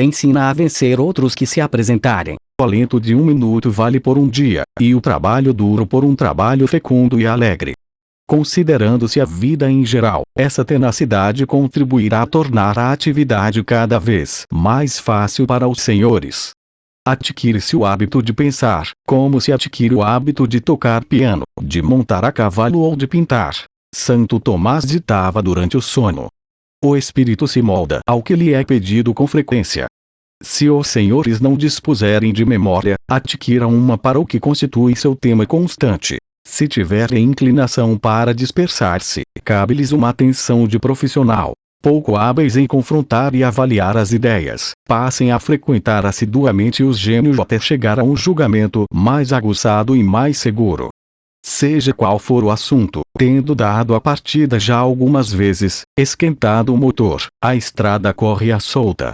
Ensina a vencer outros que se apresentarem. O alento de 1 minuto vale por um dia, e o trabalho duro por um trabalho fecundo e alegre. Considerando-se a vida em geral, essa tenacidade contribuirá a tornar a atividade cada vez mais fácil para os senhores. Adquire-se o hábito de pensar, como se adquire o hábito de tocar piano, de montar a cavalo ou de pintar. Santo Tomás ditava durante o sono. O espírito se molda ao que lhe é pedido com frequência. Se os senhores não dispuserem de memória, adquiram uma para o que constitui seu tema constante. Se tiverem inclinação para dispersar-se, cabe-lhes uma atenção de profissional. Pouco hábeis em confrontar e avaliar as ideias, passem a frequentar assiduamente os gênios até chegar a um julgamento mais aguçado e mais seguro. Seja qual for o assunto, tendo dado a partida já algumas vezes, esquentado o motor, a estrada corre à solta.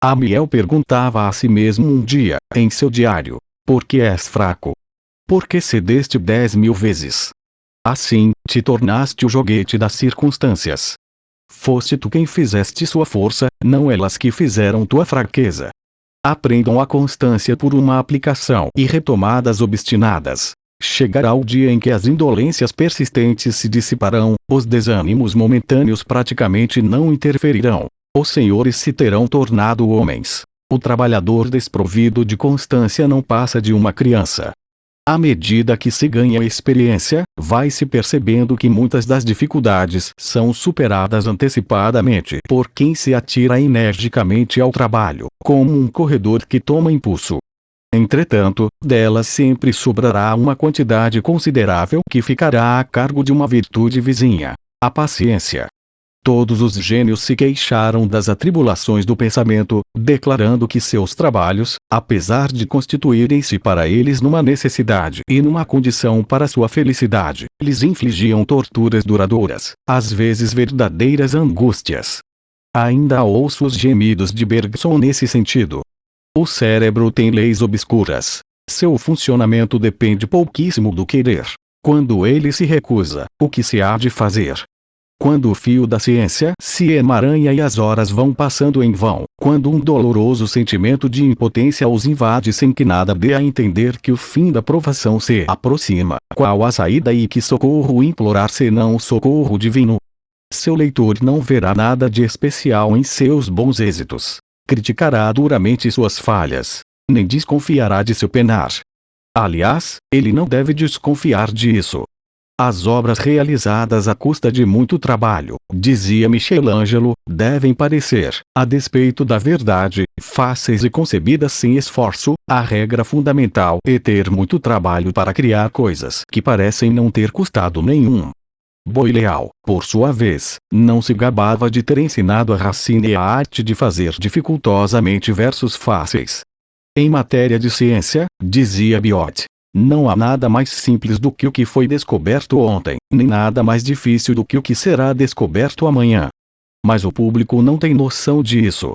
Amiel perguntava a si mesmo um dia, em seu diário: por que és fraco? Por que cedeste 10.000 vezes? Assim, te tornaste o joguete das circunstâncias. Foste tu quem fizeste sua força, não elas que fizeram tua fraqueza. Aprendam a constância por uma aplicação e retomadas obstinadas. Chegará o dia em que as indolências persistentes se dissiparão, os desânimos momentâneos praticamente não interferirão. Os senhores se terão tornado homens. O trabalhador desprovido de constância não passa de uma criança. À medida que se ganha experiência, vai-se percebendo que muitas das dificuldades são superadas antecipadamente por quem se atira energicamente ao trabalho, como um corredor que toma impulso. Entretanto, delas sempre sobrará uma quantidade considerável que ficará a cargo de uma virtude vizinha: a paciência. Todos os gênios se queixaram das atribulações do pensamento, declarando que seus trabalhos, apesar de constituírem-se para eles numa necessidade e numa condição para sua felicidade, lhes infligiam torturas duradouras, às vezes verdadeiras angústias. Ainda ouço os gemidos de Bergson nesse sentido. O cérebro tem leis obscuras. Seu funcionamento depende pouquíssimo do querer. Quando ele se recusa, o que se há de fazer? Quando o fio da ciência se emaranha e as horas vão passando em vão, quando um doloroso sentimento de impotência os invade sem que nada dê a entender que o fim da provação se aproxima, qual a saída e que socorro implorar senão o socorro divino? Seu leitor não verá nada de especial em seus bons êxitos. Criticará duramente suas falhas. Nem desconfiará de seu penar. Aliás, ele não deve desconfiar disso. As obras realizadas à custa de muito trabalho, dizia Michelangelo, devem parecer, a despeito da verdade, fáceis e concebidas sem esforço. A regra fundamental é ter muito trabalho para criar coisas que parecem não ter custado nenhum. Boileau, por sua vez, não se gabava de ter ensinado a Racine a arte de fazer dificultosamente versos fáceis. Em matéria de ciência, dizia Biot, não há nada mais simples do que o que foi descoberto ontem, nem nada mais difícil do que o que será descoberto amanhã. Mas o público não tem noção disso.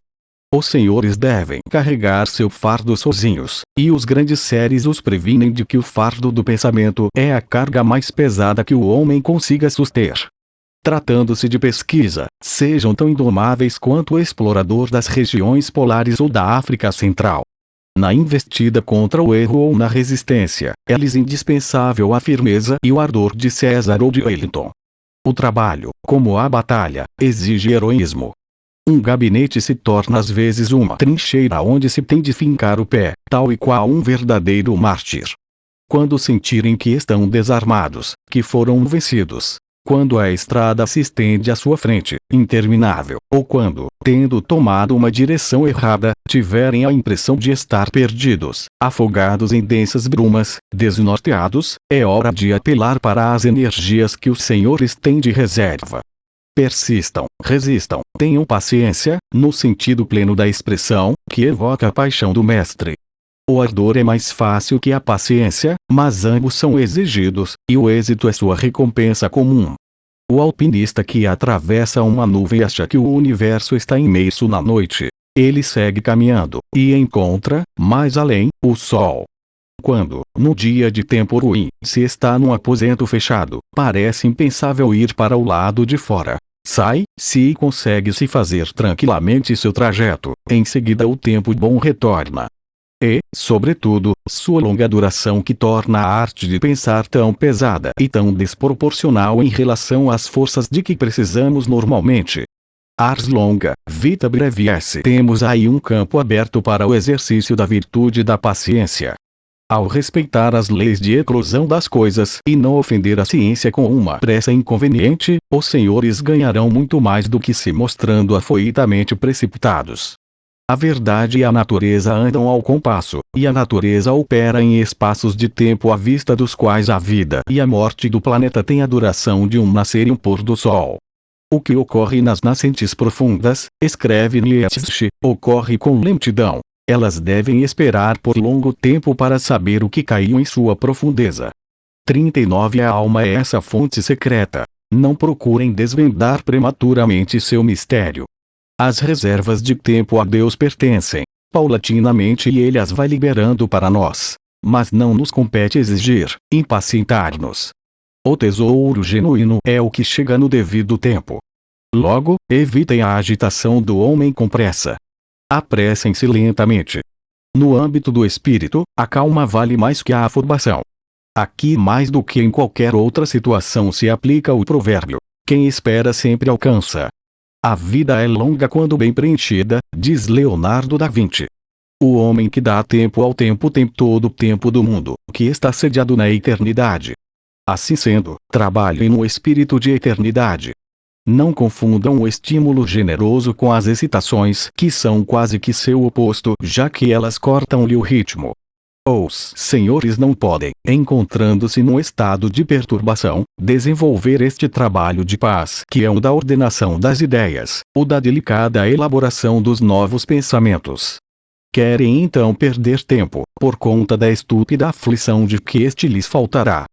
Os senhores devem carregar seu fardo sozinhos, e os grandes seres os previnem de que o fardo do pensamento é a carga mais pesada que o homem consiga suster. Tratando-se de pesquisa, sejam tão indomáveis quanto o explorador das regiões polares ou da África Central. Na investida contra o erro ou na resistência, é-lhes indispensável a firmeza e o ardor de César ou de Wellington. O trabalho, como a batalha, exige heroísmo. Um gabinete se torna às vezes uma trincheira onde se tem de fincar o pé, tal e qual um verdadeiro mártir. Quando sentirem que estão desarmados, que foram vencidos, quando a estrada se estende à sua frente, interminável, ou quando, tendo tomado uma direção errada, tiverem a impressão de estar perdidos, afogados em densas brumas, desnorteados, é hora de apelar para as energias que os senhores têm de reserva. Persistam, resistam, tenham paciência, no sentido pleno da expressão, que evoca a paixão do mestre. O ardor é mais fácil que a paciência, mas ambos são exigidos, e o êxito é sua recompensa comum. O alpinista que atravessa uma nuvem acha que o universo está imerso na noite. Ele segue caminhando, e encontra, mais além, o sol. Quando, no dia de tempo ruim, se está num aposento fechado, parece impensável ir para o lado de fora. se consegue-se fazer tranquilamente seu trajeto, em seguida o tempo bom retorna. E, sobretudo, sua longa duração que torna a arte de pensar tão pesada e tão desproporcional em relação às forças de que precisamos normalmente. Ars longa, vita breve esse. Temos aí um campo aberto para o exercício da virtude da paciência. Ao respeitar as leis de eclosão das coisas e não ofender a ciência com uma pressa inconveniente, os senhores ganharão muito mais do que se mostrando afoitamente precipitados. A verdade e a natureza andam ao compasso, e a natureza opera em espaços de tempo à vista dos quais a vida e a morte do planeta têm a duração de um nascer e um pôr do sol. O que ocorre nas nascentes profundas, escreve Nietzsche, ocorre com lentidão. Elas devem esperar por longo tempo para saber o que caiu em sua profundeza. 39 A alma é essa fonte secreta. Não procurem desvendar prematuramente seu mistério. As reservas de tempo a Deus pertencem, paulatinamente, e Ele as vai liberando para nós. Mas não nos compete exigir, impacientar-nos. O tesouro genuíno é o que chega no devido tempo. Logo, evitem a agitação do homem com pressa. Apressem-se lentamente. No âmbito do espírito, a calma vale mais que a afobação. Aqui, mais do que em qualquer outra situação, se aplica o provérbio: quem espera sempre alcança. A vida é longa quando bem preenchida, diz Leonardo da Vinci. O homem que dá tempo ao tempo tem todo o tempo do mundo, que está sediado na eternidade. Assim sendo, trabalhem no espírito de eternidade. Não confundam o estímulo generoso com as excitações, que são quase que seu oposto, já que elas cortam-lhe o ritmo. Os senhores não podem, encontrando-se num estado de perturbação, desenvolver este trabalho de paz, que é o da ordenação das ideias, o da delicada elaboração dos novos pensamentos. Querem então perder tempo, por conta da estúpida aflição de que este lhes faltará.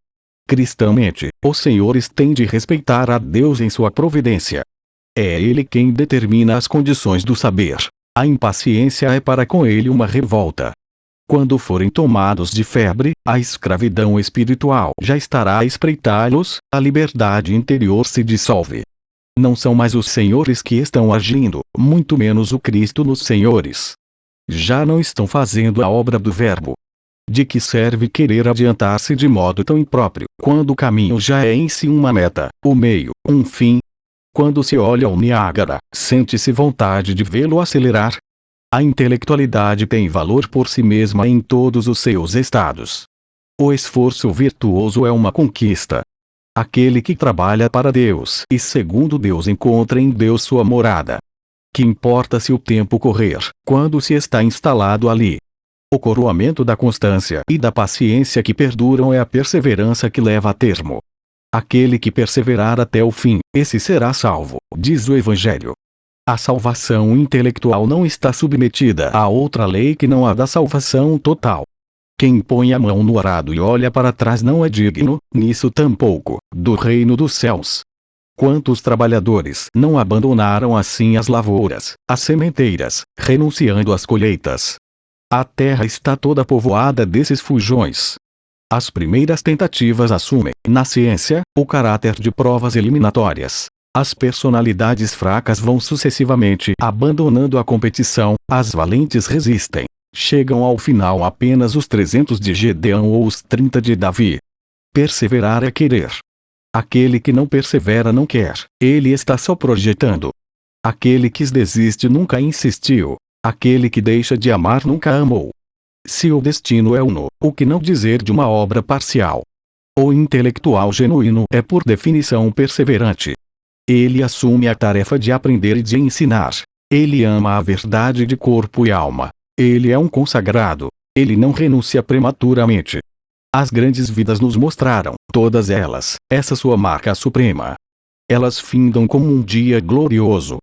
Cristãmente, os senhores têm de respeitar a Deus em sua providência. É Ele quem determina as condições do saber. A impaciência é para com Ele uma revolta. Quando forem tomados de febre, a escravidão espiritual já estará a espreitá-los, a liberdade interior se dissolve. Não são mais os senhores que estão agindo, muito menos o Cristo nos senhores. Já não estão fazendo a obra do Verbo. De que serve querer adiantar-se de modo tão impróprio, quando o caminho já é em si uma meta, o meio, um fim? Quando se olha ao Niágara, sente-se vontade de vê-lo acelerar? A intelectualidade tem valor por si mesma em todos os seus estados. O esforço virtuoso é uma conquista. Aquele que trabalha para Deus e segundo Deus encontra em Deus sua morada. Que importa se o tempo correr, quando se está instalado ali? O coroamento da constância e da paciência que perduram é a perseverança que leva a termo. Aquele que perseverar até o fim, esse será salvo, diz o Evangelho. A salvação intelectual não está submetida a outra lei que não a da salvação total. Quem põe a mão no arado e olha para trás não é digno, nisso tampouco, do reino dos céus. Quantos trabalhadores não abandonaram assim as lavouras, as sementeiras, renunciando às colheitas? A terra está toda povoada desses fujões. As primeiras tentativas assumem, na ciência, o caráter de provas eliminatórias. As personalidades fracas vão sucessivamente abandonando a competição, as valentes resistem. Chegam ao final apenas os 300 de Gedeão ou os 30 de Davi. Perseverar é querer. Aquele que não persevera não quer, ele está só projetando. Aquele que desiste nunca insistiu. Aquele que deixa de amar nunca amou. Se o destino é uno, o que não dizer de uma obra parcial? O intelectual genuíno é por definição perseverante. Ele assume a tarefa de aprender e de ensinar. Ele ama a verdade de corpo e alma. Ele é um consagrado. Ele não renuncia prematuramente. As grandes vidas nos mostraram, todas elas, essa sua marca suprema. Elas findam como um dia glorioso.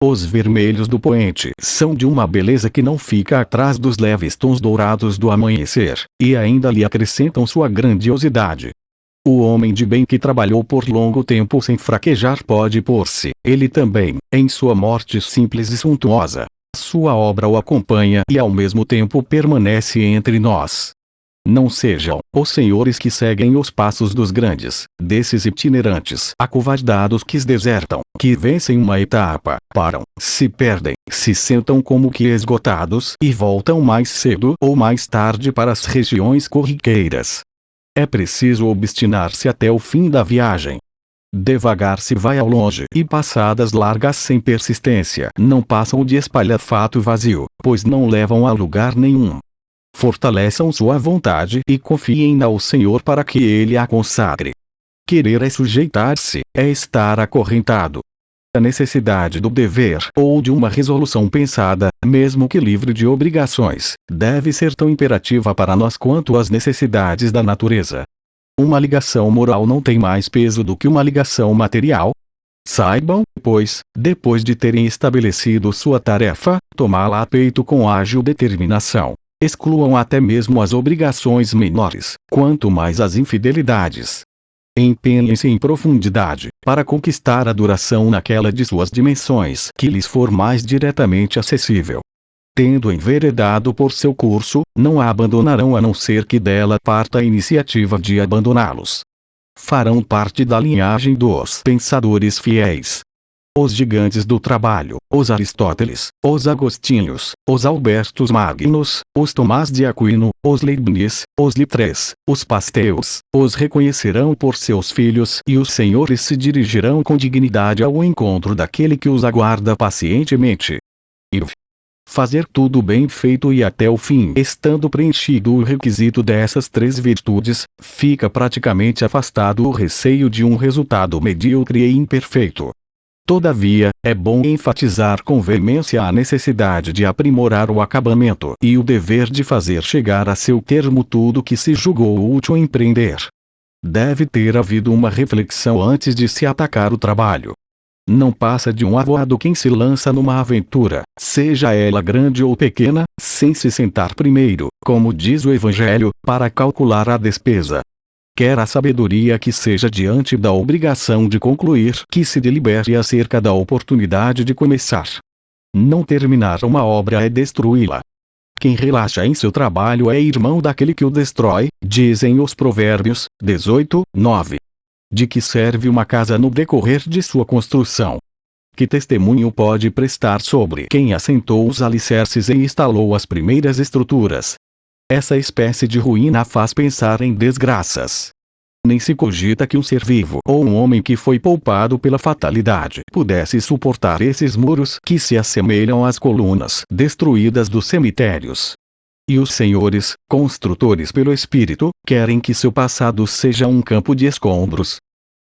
Os vermelhos do poente são de uma beleza que não fica atrás dos leves tons dourados do amanhecer, e ainda lhe acrescentam sua grandiosidade. O homem de bem que trabalhou por longo tempo sem fraquejar pode pôr-se, ele também, em sua morte simples e suntuosa. Sua obra o acompanha e ao mesmo tempo permanece entre nós. Não sejam os senhores que seguem os passos dos grandes, desses itinerantes acovardados que desertam, que vencem uma etapa, param, se perdem, se sentam como que esgotados e voltam mais cedo ou mais tarde para as regiões corriqueiras. É preciso obstinar-se até o fim da viagem. Devagar se vai ao longe e passadas largas sem persistência não passam de espalhafato vazio, pois não levam a lugar nenhum. Fortaleçam sua vontade e confiem ao Senhor para que Ele a consagre. Querer é sujeitar-se, é estar acorrentado. A necessidade do dever ou de uma resolução pensada, mesmo que livre de obrigações, deve ser tão imperativa para nós quanto as necessidades da natureza. Uma ligação moral não tem mais peso do que uma ligação material. Saibam, pois, depois de terem estabelecido sua tarefa, tomá-la a peito com ágil determinação. Excluam até mesmo as obrigações menores, quanto mais as infidelidades. Empenhem-se em profundidade, para conquistar a duração naquela de suas dimensões que lhes for mais diretamente acessível. Tendo enveredado por seu curso, não a abandonarão a não ser que dela parta a iniciativa de abandoná-los. Farão parte da linhagem dos pensadores fiéis. Os gigantes do trabalho, os Aristóteles, os Agostinhos, os Albertos Magnos, os Tomás de Aquino, os Leibniz, os Littres, os Pasteus, os reconhecerão por seus filhos e os senhores se dirigirão com dignidade ao encontro daquele que os aguarda pacientemente. E fazer tudo bem feito e até o fim, estando preenchido o requisito dessas três virtudes, fica praticamente afastado o receio de um resultado medíocre e imperfeito. Todavia, é bom enfatizar com veemência a necessidade de aprimorar o acabamento e o dever de fazer chegar a seu termo tudo que se julgou útil empreender. Deve ter havido uma reflexão antes de se atacar o trabalho. Não passa de um avoado quem se lança numa aventura, seja ela grande ou pequena, sem se sentar primeiro, como diz o Evangelho, para calcular a despesa. Quer a sabedoria que seja diante da obrigação de concluir que se delibere acerca da oportunidade de começar. Não terminar uma obra é destruí-la. Quem relaxa em seu trabalho é irmão daquele que o destrói, dizem os Provérbios 18:9. De que serve uma casa no decorrer de sua construção? Que testemunho pode prestar sobre quem assentou os alicerces e instalou as primeiras estruturas? Essa espécie de ruína faz pensar em desgraças. Nem se cogita que um ser vivo ou um homem que foi poupado pela fatalidade pudesse suportar esses muros que se assemelham às colunas destruídas dos cemitérios. E os senhores, construtores pelo Espírito, querem que seu passado seja um campo de escombros.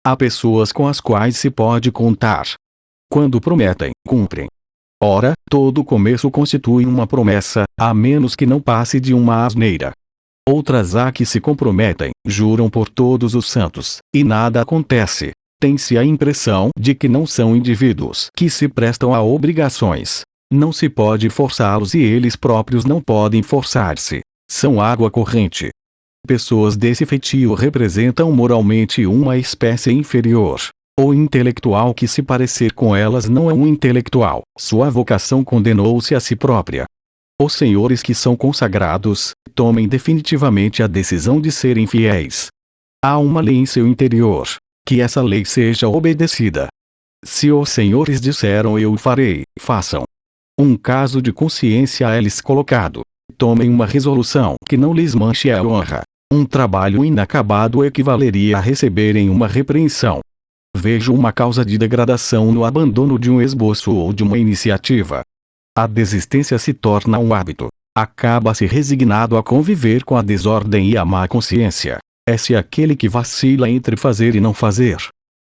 Há pessoas com as quais se pode contar. Quando prometem, cumprem. Ora, todo começo constitui uma promessa, a menos que não passe de uma asneira. Outras há que se comprometem, juram por todos os santos, e nada acontece. Tem-se a impressão de que não são indivíduos que se prestam a obrigações. Não se pode forçá-los e eles próprios não podem forçar-se. São água corrente. Pessoas desse feitio representam moralmente uma espécie inferior. O intelectual que se parecer com elas não é um intelectual, sua vocação condenou-se a si própria. Os senhores que são consagrados, tomem definitivamente a decisão de serem fiéis. Há uma lei em seu interior. Que essa lei seja obedecida. Se os senhores disseram eu o farei, façam. Um caso de consciência é-lhes colocado. Tomem uma resolução que não lhes manche a honra. Um trabalho inacabado equivaleria a receberem uma repreensão. Vejo uma causa de degradação no abandono de um esboço ou de uma iniciativa. A desistência se torna um hábito. Acaba-se resignado a conviver com a desordem e a má consciência. É-se aquele que vacila entre fazer e não fazer.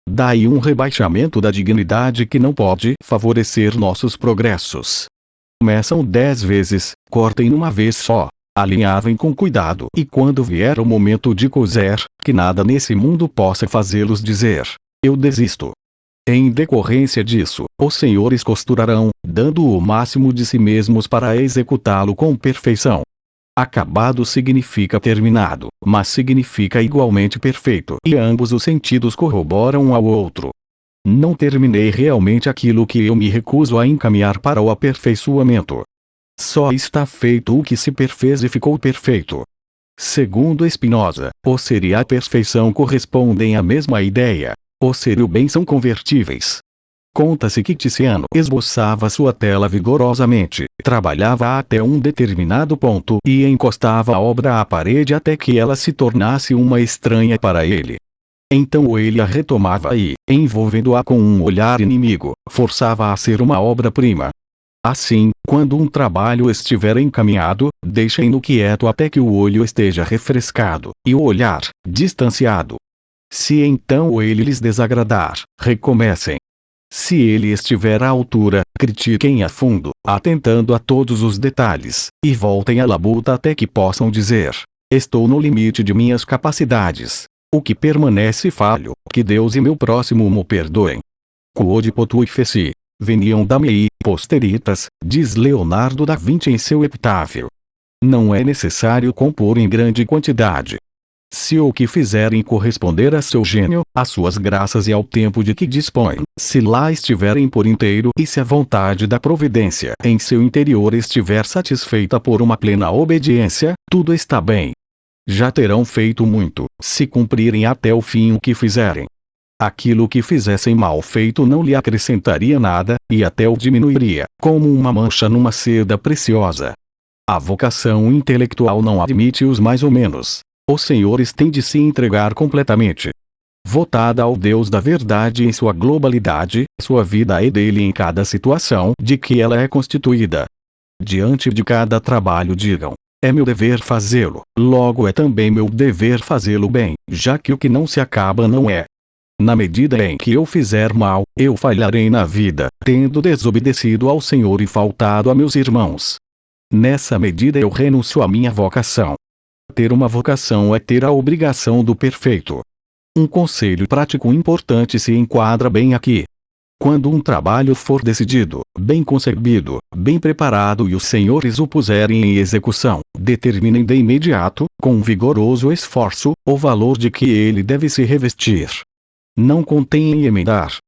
Daí um rebaixamento da dignidade que não pode favorecer nossos progressos. Começam 10 vezes, cortem uma vez só. Alinhavem com cuidado e quando vier o momento de coser, que nada nesse mundo possa fazê-los dizer: eu desisto. Em decorrência disso, os senhores costurarão, dando o máximo de si mesmos para executá-lo com perfeição. Acabado significa terminado, mas significa igualmente perfeito e ambos os sentidos corroboram um ao outro. Não terminei realmente aquilo que eu me recuso a encaminhar para o aperfeiçoamento. Só está feito o que se perfez e ficou perfeito. Segundo Spinoza, o ser e a perfeição correspondem à mesma ideia. O ser e o bem são convertíveis. Conta-se que Tiziano esboçava sua tela vigorosamente, trabalhava até um determinado ponto e encostava a obra à parede até que ela se tornasse uma estranha para ele. Então ele a retomava e, envolvendo-a com um olhar inimigo, forçava a ser uma obra-prima. Assim, quando um trabalho estiver encaminhado, deixem-no quieto até que o olho esteja refrescado, e o olhar, distanciado. Se então ele lhes desagradar, recomecem. Se ele estiver à altura, critiquem a fundo, atentando a todos os detalhes, e voltem à labuta até que possam dizer: estou no limite de minhas capacidades. O que permanece falho, que Deus e meu próximo mo perdoem. Quod potui feci, veniam da mei posteritas, diz Leonardo da Vinci em seu epitáfio. Não é necessário compor em grande quantidade. Se o que fizerem corresponder a seu gênio, às suas graças e ao tempo de que dispõe, se lá estiverem por inteiro e se a vontade da providência em seu interior estiver satisfeita por uma plena obediência, tudo está bem. Já terão feito muito, se cumprirem até o fim o que fizerem. Aquilo que fizessem mal feito não lhe acrescentaria nada, e até o diminuiria, como uma mancha numa seda preciosa. A vocação intelectual não admite os mais ou menos. Os senhores têm de se entregar completamente. Votada ao Deus da verdade em sua globalidade, sua vida é dele em cada situação de que ela é constituída. Diante de cada trabalho digam: é meu dever fazê-lo, logo é também meu dever fazê-lo bem, já que o que não se acaba não é. Na medida em que eu fizer mal, eu falharei na vida, tendo desobedecido ao Senhor e faltado a meus irmãos. Nessa medida eu renuncio à minha vocação. Ter uma vocação é ter a obrigação do perfeito. Um conselho prático importante se enquadra bem aqui. Quando um trabalho for decidido, bem concebido, bem preparado e os senhores o puserem em execução, determinem de imediato, com vigoroso esforço, o valor de que ele deve se revestir. Não contém em emendar.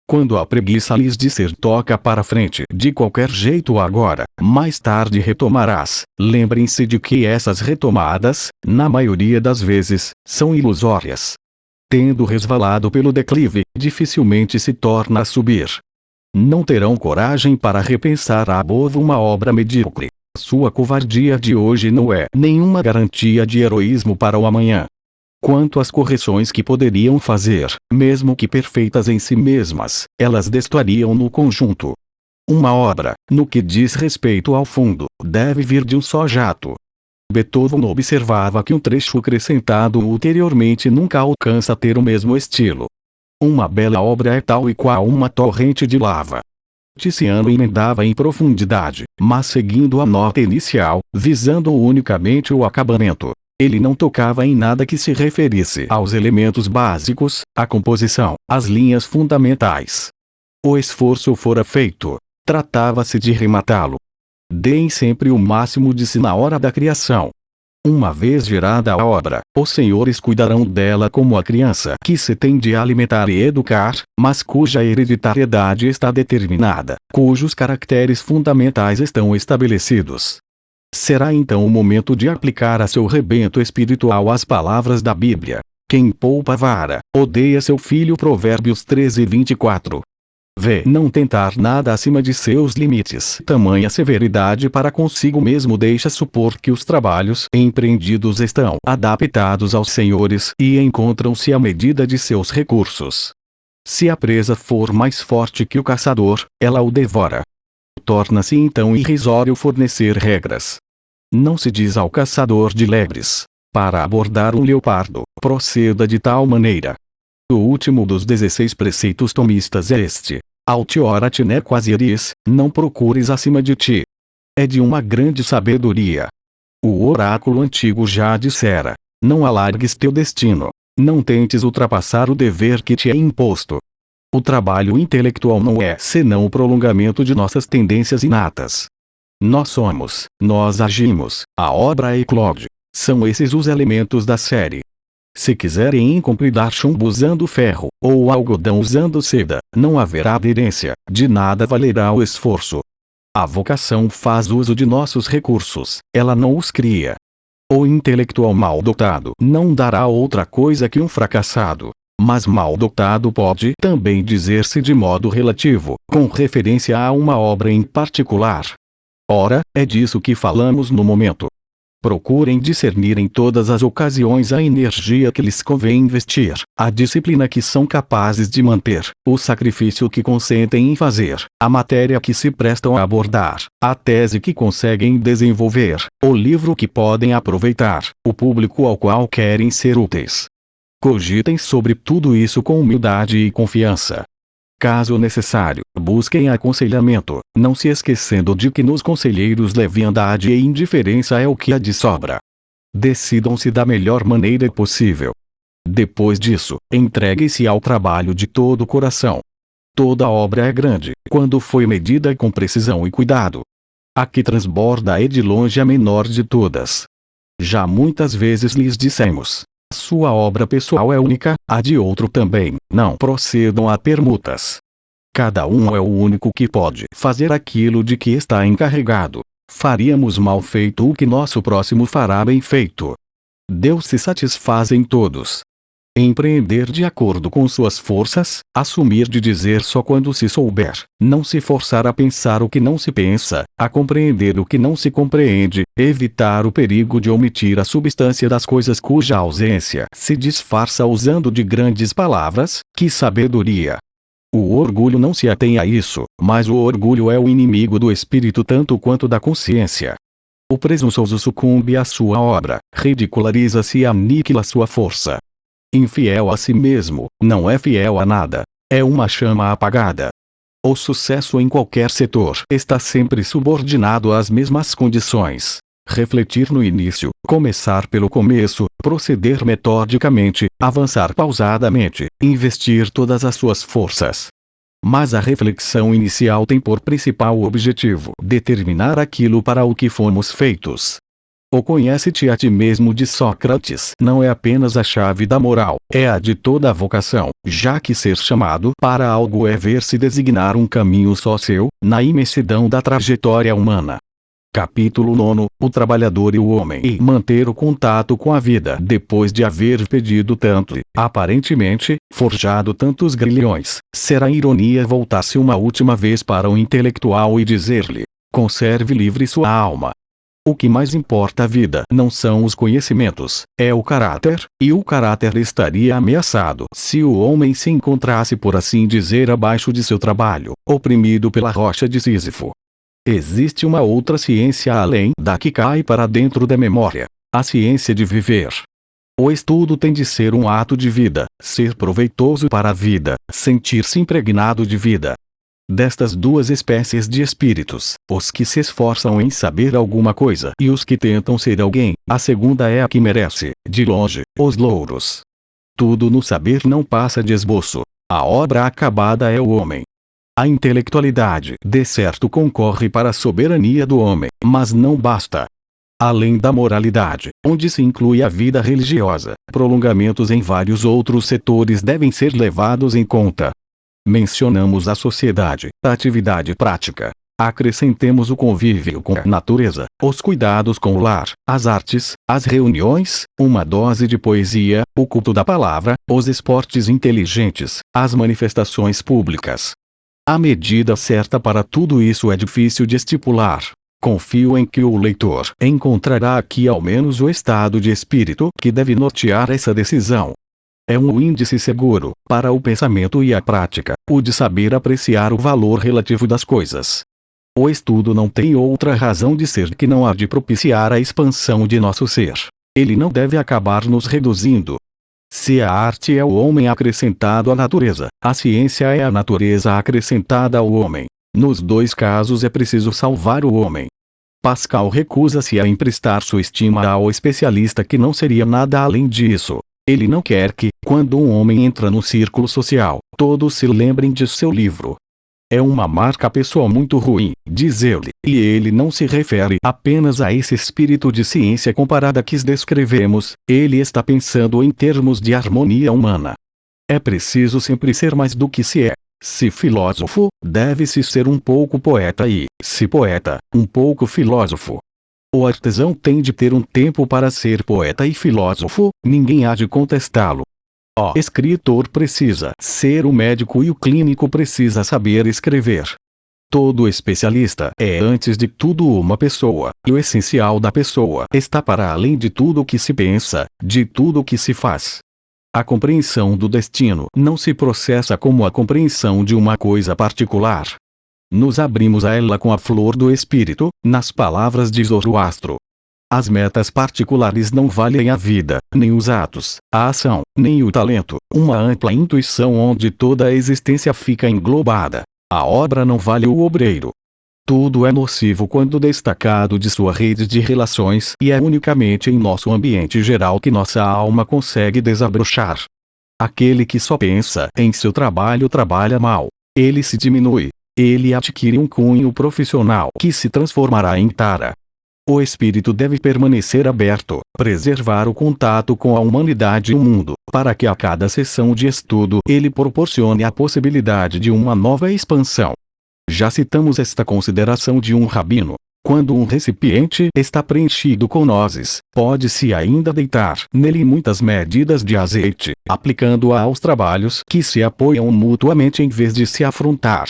Quando a preguiça lhes disser toca para frente de qualquer jeito agora, mais tarde retomarás, lembrem-se de que essas retomadas, na maioria das vezes, são ilusórias. Tendo resvalado pelo declive, dificilmente se torna a subir. Não terão coragem para repensar à boa uma obra medíocre. Sua covardia de hoje não é nenhuma garantia de heroísmo para o amanhã. Quanto às correções que poderiam fazer, mesmo que perfeitas em si mesmas, elas destoariam no conjunto. Uma obra, no que diz respeito ao fundo, deve vir de um só jato. Beethoven observava que um trecho acrescentado ulteriormente nunca alcança ter o mesmo estilo. Uma bela obra é tal e qual uma torrente de lava. Tiziano emendava em profundidade, mas seguindo a nota inicial, visando unicamente o acabamento. Ele não tocava em nada que se referisse aos elementos básicos, à composição, às linhas fundamentais. O esforço fora feito. Tratava-se de rematá-lo. Deem sempre o máximo de si na hora da criação. Uma vez gerada a obra, os senhores cuidarão dela como a criança que se tem de alimentar e educar, mas cuja hereditariedade está determinada, cujos caracteres fundamentais estão estabelecidos. Será então o momento de aplicar a seu rebento espiritual as palavras da Bíblia. Quem poupa vara, odeia seu filho. Provérbios 13:24. Não tentar nada acima de seus limites. Tamanha severidade para consigo mesmo deixa supor que os trabalhos empreendidos estão adaptados aos senhores e encontram-se à medida de seus recursos. Se a presa for mais forte que o caçador, ela o devora. Torna-se então irrisório fornecer regras. Não se diz ao caçador de lebres: para abordar um leopardo, proceda de tal maneira. O último dos 16 preceitos tomistas é este: Altiora tine quasi iris, não procures acima de ti. É de uma grande sabedoria. O oráculo antigo já dissera: não alargues teu destino, não tentes ultrapassar o dever que te é imposto. O trabalho intelectual não é senão o prolongamento de nossas tendências inatas. Nós somos, nós agimos, a obra eclode. São esses os elementos da série. Se quiserem incompridar chumbo usando ferro, ou algodão usando seda, não haverá aderência, de nada valerá o esforço. A vocação faz uso de nossos recursos, ela não os cria. O intelectual mal dotado não dará outra coisa que um fracassado. Mas mal dotado pode também dizer-se de modo relativo, com referência a uma obra em particular. Ora, é disso que falamos no momento. Procurem discernir em todas as ocasiões a energia que lhes convém investir, a disciplina que são capazes de manter, o sacrifício que consentem em fazer, a matéria que se prestam a abordar, a tese que conseguem desenvolver, o livro que podem aproveitar, o público ao qual querem ser úteis. Cogitem sobre tudo isso com humildade e confiança. Caso necessário, busquem aconselhamento, não se esquecendo de que nos conselheiros leviandade e indiferença é o que há de sobra. Decidam-se da melhor maneira possível. Depois disso, entreguem-se ao trabalho de todo o coração. Toda obra é grande, quando foi medida com precisão e cuidado. A que transborda é de longe a menor de todas. Já muitas vezes lhes dissemos: sua obra pessoal é única, a de outro também, não procedam a permutas. Cada um é o único que pode fazer aquilo de que está encarregado. Faríamos mal feito o que nosso próximo fará bem feito. Deus se satisfaz em todos. Empreender de acordo com suas forças, assumir de dizer só quando se souber, não se forçar a pensar o que não se pensa, a compreender o que não se compreende, evitar o perigo de omitir a substância das coisas cuja ausência se disfarça usando de grandes palavras, que sabedoria! O orgulho não se atém a isso, mas o orgulho é o inimigo do espírito tanto quanto da consciência. O presunçoso sucumbe à sua obra, ridiculariza-se e aniquila sua força. Infiel a si mesmo, não é fiel a nada. É uma chama apagada. O sucesso em qualquer setor está sempre subordinado às mesmas condições. Refletir no início, começar pelo começo, proceder metodicamente, avançar pausadamente, investir todas as suas forças. Mas a reflexão inicial tem por principal objetivo determinar aquilo para o que fomos feitos. O conhece-te a ti mesmo de Sócrates não é apenas a chave da moral, é a de toda a vocação, já que ser chamado para algo é ver-se designar um caminho só seu, na imensidão da trajetória humana. Capítulo 9: O trabalhador e o homem. E manter o contato com a vida depois de haver pedido tanto, aparentemente, forjado tantos grilhões, será ironia voltar-se uma última vez para o intelectual e dizer-lhe: conserve livre sua alma. O que mais importa à vida não são os conhecimentos, é o caráter, e o caráter estaria ameaçado se o homem se encontrasse por assim dizer abaixo de seu trabalho, oprimido pela rocha de Sísifo. Existe uma outra ciência além da que cai para dentro da memória: a ciência de viver. O estudo tem de ser um ato de vida, ser proveitoso para a vida, sentir-se impregnado de vida. Destas duas espécies de espíritos, os que se esforçam em saber alguma coisa e os que tentam ser alguém, a segunda é a que merece, de longe, os louros. Tudo no saber não passa de esboço. A obra acabada é o homem. A intelectualidade, de certo, concorre para a soberania do homem, mas não basta. Além da moralidade, onde se inclui a vida religiosa, prolongamentos em vários outros setores devem ser levados em conta. Mencionamos a sociedade, a atividade prática. Acrescentemos o convívio com a natureza, os cuidados com o lar, as artes, as reuniões, uma dose de poesia, o culto da palavra, os esportes inteligentes, as manifestações públicas. A medida certa para tudo isso é difícil de estipular. Confio em que o leitor encontrará aqui ao menos o estado de espírito que deve nortear essa decisão. É um índice seguro, para o pensamento e a prática, o de saber apreciar o valor relativo das coisas. O estudo não tem outra razão de ser que não há de propiciar a expansão de nosso ser. Ele não deve acabar nos reduzindo. Se a arte é o homem acrescentado à natureza, a ciência é a natureza acrescentada ao homem. Nos dois casos é preciso salvar o homem. Pascal recusa-se a emprestar sua estima ao especialista que não seria nada além disso. Ele não quer que, quando um homem entra no círculo social, todos se lembrem de seu livro. É uma marca pessoal muito ruim, diz ele, e ele não se refere apenas a esse espírito de ciência comparada que descrevemos, ele está pensando em termos de harmonia humana. É preciso sempre ser mais do que se é. Se filósofo, deve-se ser um pouco poeta e, se poeta, um pouco filósofo. O artesão tem de ter um tempo para ser poeta e filósofo, ninguém há de contestá-lo. O escritor precisa ser o médico e o clínico precisa saber escrever. Todo especialista é antes de tudo uma pessoa, e o essencial da pessoa está para além de tudo o que se pensa, de tudo o que se faz. A compreensão do destino não se processa como a compreensão de uma coisa particular. Nos abrimos a ela com a flor do espírito, nas palavras de Zoroastro. As metas particulares não valem a vida, nem os atos, a ação, nem o talento, uma ampla intuição onde toda a existência fica englobada. A obra não vale o obreiro. Tudo é nocivo quando destacado de sua rede de relações e é unicamente em nosso ambiente geral que nossa alma consegue desabrochar. Aquele que só pensa em seu trabalho trabalha mal. Ele se diminui. Ele adquire um cunho profissional que se transformará em tara. O espírito deve permanecer aberto, preservar o contato com a humanidade e o mundo, para que a cada sessão de estudo ele proporcione a possibilidade de uma nova expansão. Já citamos esta consideração de um rabino. Quando um recipiente está preenchido com nozes, pode-se ainda deitar nele muitas medidas de azeite, aplicando-a aos trabalhos que se apoiam mutuamente em vez de se afrontar.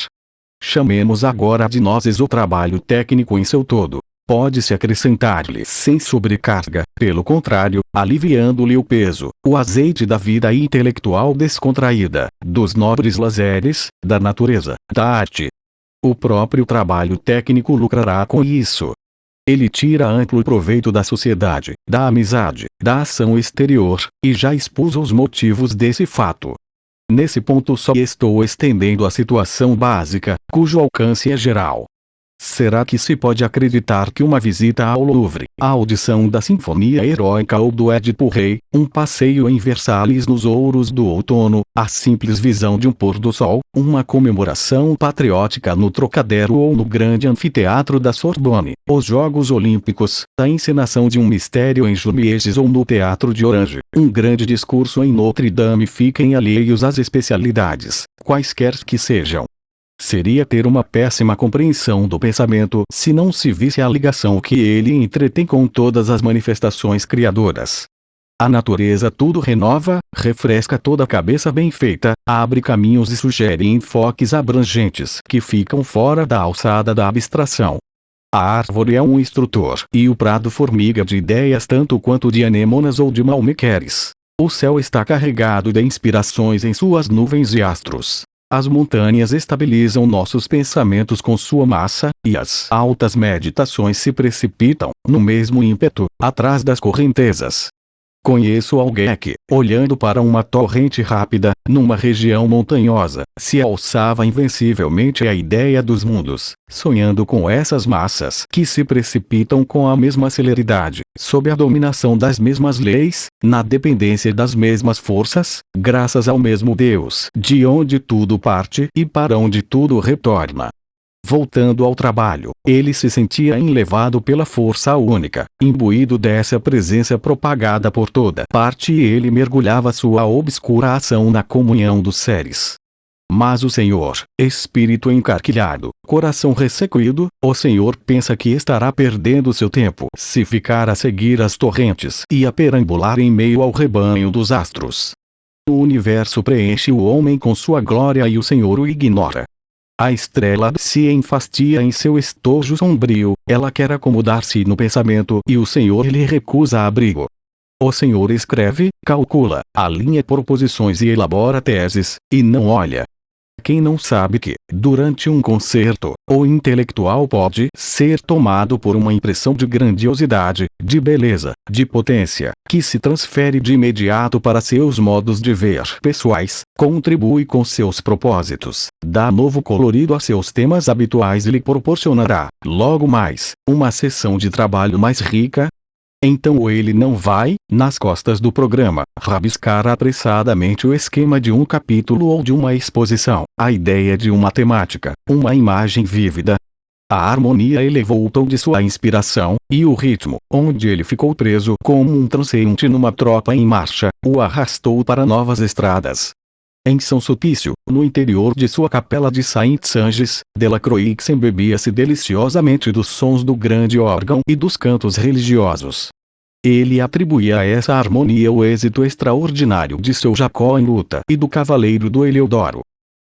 Chamemos agora de nozes o trabalho técnico em seu todo. Pode-se acrescentar-lhe sem sobrecarga, pelo contrário, aliviando-lhe o peso, o azeite da vida intelectual descontraída, dos nobres lazeres, da natureza, da arte. O próprio trabalho técnico lucrará com isso. Ele tira amplo proveito da sociedade, da amizade, da ação exterior, e já expus os motivos desse fato. Nesse ponto só estou estendendo a situação básica, cujo alcance é geral. Será que se pode acreditar que uma visita ao Louvre, a audição da Sinfonia Heróica ou do Édipo Rei, um passeio em Versalhes nos ouros do outono, a simples visão de um pôr do sol, uma comemoração patriótica no Trocadero ou no grande anfiteatro da Sorbonne, os Jogos Olímpicos, a encenação de um mistério em Jumièges ou no Teatro de Orange, um grande discurso em Notre Dame fiquem alheios às especialidades, quaisquer que sejam. Seria ter uma péssima compreensão do pensamento se não se visse a ligação que ele entretém com todas as manifestações criadoras. A natureza tudo renova, refresca toda a cabeça bem feita, abre caminhos e sugere enfoques abrangentes que ficam fora da alçada da abstração. A árvore é um instrutor, e o prado formiga de ideias tanto quanto de anemonas ou de malmequeres. O céu está carregado de inspirações em suas nuvens e astros. As montanhas estabilizam nossos pensamentos com sua massa, e as altas meditações se precipitam, no mesmo ímpeto, atrás das correntezas. Conheço alguém que, olhando para uma torrente rápida, numa região montanhosa, se alçava invencivelmente à ideia dos mundos, sonhando com essas massas que se precipitam com a mesma celeridade, sob a dominação das mesmas leis, na dependência das mesmas forças, graças ao mesmo Deus, de onde tudo parte e para onde tudo retorna. Voltando ao trabalho, ele se sentia enlevado pela força única, imbuído dessa presença propagada por toda parte e ele mergulhava sua obscura ação na comunhão dos seres. Mas o Senhor, espírito encarquilhado, coração ressequido, o Senhor pensa que estará perdendo seu tempo se ficar a seguir as torrentes e a perambular em meio ao rebanho dos astros. O universo preenche o homem com sua glória e o Senhor o ignora. A estrela se enfastia em seu estojo sombrio, ela quer acomodar-se no pensamento e o Senhor lhe recusa abrigo. O Senhor escreve, calcula, alinha proposições e elabora teses, e não olha. Quem não sabe que, durante um concerto, o intelectual pode ser tomado por uma impressão de grandiosidade, de beleza, de potência, que se transfere de imediato para seus modos de ver pessoais, contribui com seus propósitos, dá novo colorido a seus temas habituais e lhe proporcionará, logo mais, uma sessão de trabalho mais rica? Então ele não vai, nas costas do programa, rabiscar apressadamente o esquema de um capítulo ou de uma exposição, a ideia de uma temática, uma imagem vívida. A harmonia elevou o tom de sua inspiração, e o ritmo, onde ele ficou preso como um transeunte numa tropa em marcha, o arrastou para novas estradas. Em São Sulpício, no interior de sua capela de Saint-Sanges, Delacroix embebia-se deliciosamente dos sons do grande órgão e dos cantos religiosos. Ele atribuía a essa harmonia o êxito extraordinário de seu Jacó em luta e do cavaleiro do Heliodoro.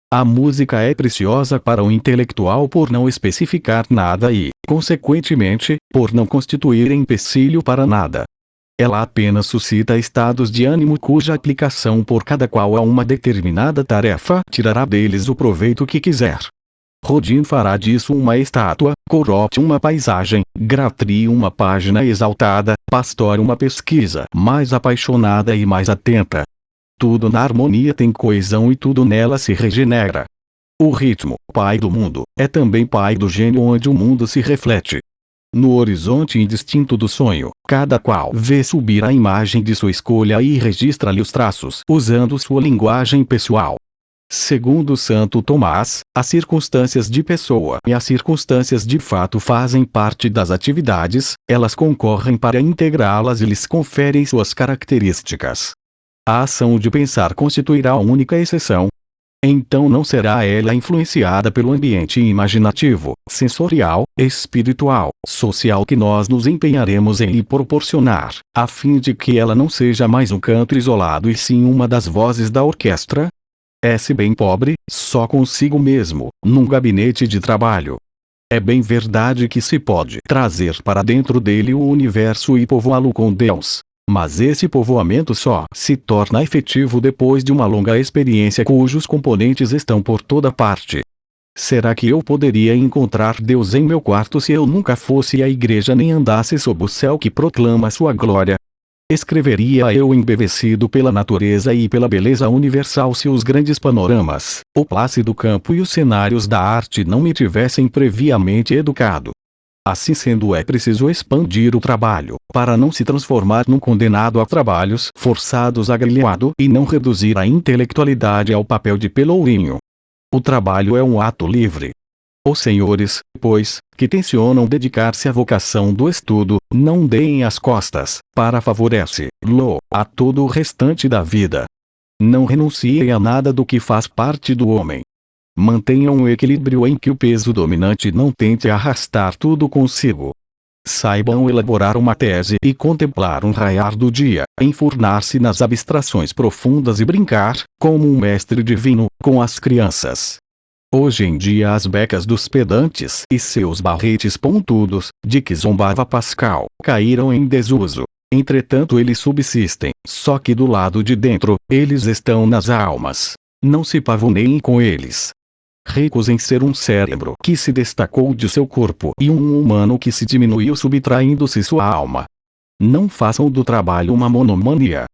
A música é preciosa para o intelectual por não especificar nada e, consequentemente, por não constituir empecilho para nada. Ela apenas suscita estados de ânimo cuja aplicação por cada qual a uma determinada tarefa tirará deles o proveito que quiser. Rodin fará disso uma estátua, Corot uma paisagem, Gratry uma página exaltada, Pastor uma pesquisa mais apaixonada e mais atenta. Tudo na harmonia tem coesão e tudo nela se regenera. O ritmo, pai do mundo, é também pai do gênio onde o mundo se reflete. No horizonte indistinto do sonho, cada qual vê subir a imagem de sua escolha e registra-lhe os traços usando sua linguagem pessoal. Segundo Santo Tomás, as circunstâncias de pessoa e as circunstâncias de fato fazem parte das atividades, elas concorrem para integrá-las e lhes conferem suas características. A ação de pensar constituirá a única exceção. Então não será ela influenciada pelo ambiente imaginativo, sensorial, espiritual, social que nós nos empenharemos em lhe proporcionar, a fim de que ela não seja mais um canto isolado e sim uma das vozes da orquestra? É-se bem pobre, só consigo mesmo, num gabinete de trabalho. É bem verdade que se pode trazer para dentro dele o universo e povoá-lo com Deus. Mas esse povoamento só se torna efetivo depois de uma longa experiência cujos componentes estão por toda parte. Será que eu poderia encontrar Deus em meu quarto se eu nunca fosse à igreja nem andasse sob o céu que proclama sua glória? Escreveria eu embevecido pela natureza e pela beleza universal se os grandes panoramas, o plácido campo e os cenários da arte não me tivessem previamente educado. Assim sendo, é preciso expandir o trabalho, para não se transformar num condenado a trabalhos forçados agrilhoado e não reduzir a intelectualidade ao papel de pelourinho. O trabalho é um ato livre. Os senhores, pois, que tencionam dedicar-se à vocação do estudo, não deem as costas, para favorecer-lo, a todo o restante da vida. Não renunciem a nada do que faz parte do homem. Mantenham um equilíbrio em que o peso dominante não tente arrastar tudo consigo. Saibam elaborar uma tese e contemplar um raiar do dia, enfurnar-se nas abstrações profundas e brincar, como um mestre divino, com as crianças. Hoje em dia as becas dos pedantes e seus barretes pontudos, de que zombava Pascal, caíram em desuso. Entretanto eles subsistem, só que do lado de dentro, eles estão nas almas. Não se pavoneiem com eles. Recusem ser um cérebro que se destacou de seu corpo e um humano que se diminuiu subtraindo-se sua alma. Não façam do trabalho uma monomania.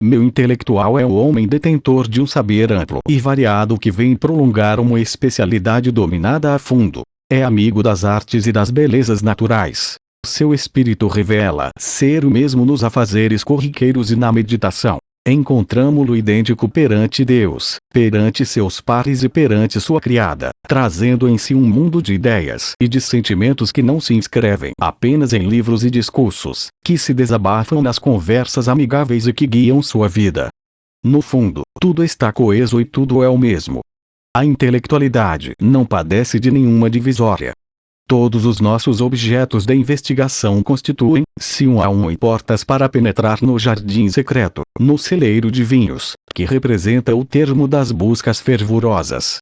Meu intelectual é o homem detentor de um saber amplo e variado que vem prolongar uma especialidade dominada a fundo. É amigo das artes e das belezas naturais. Seu espírito revela ser o mesmo nos afazeres corriqueiros e na meditação. Encontramo-lo idêntico perante Deus, perante seus pares e perante sua criada, trazendo em si um mundo de ideias e de sentimentos que não se inscrevem apenas em livros e discursos, que se desabafam nas conversas amigáveis e que guiam sua vida. No fundo, tudo está coeso e tudo é o mesmo. A intelectualidade não padece de nenhuma divisória. Todos os nossos objetos de investigação constituem-se um a um portas para penetrar no jardim secreto, no celeiro de vinhos, que representa o termo das buscas fervorosas.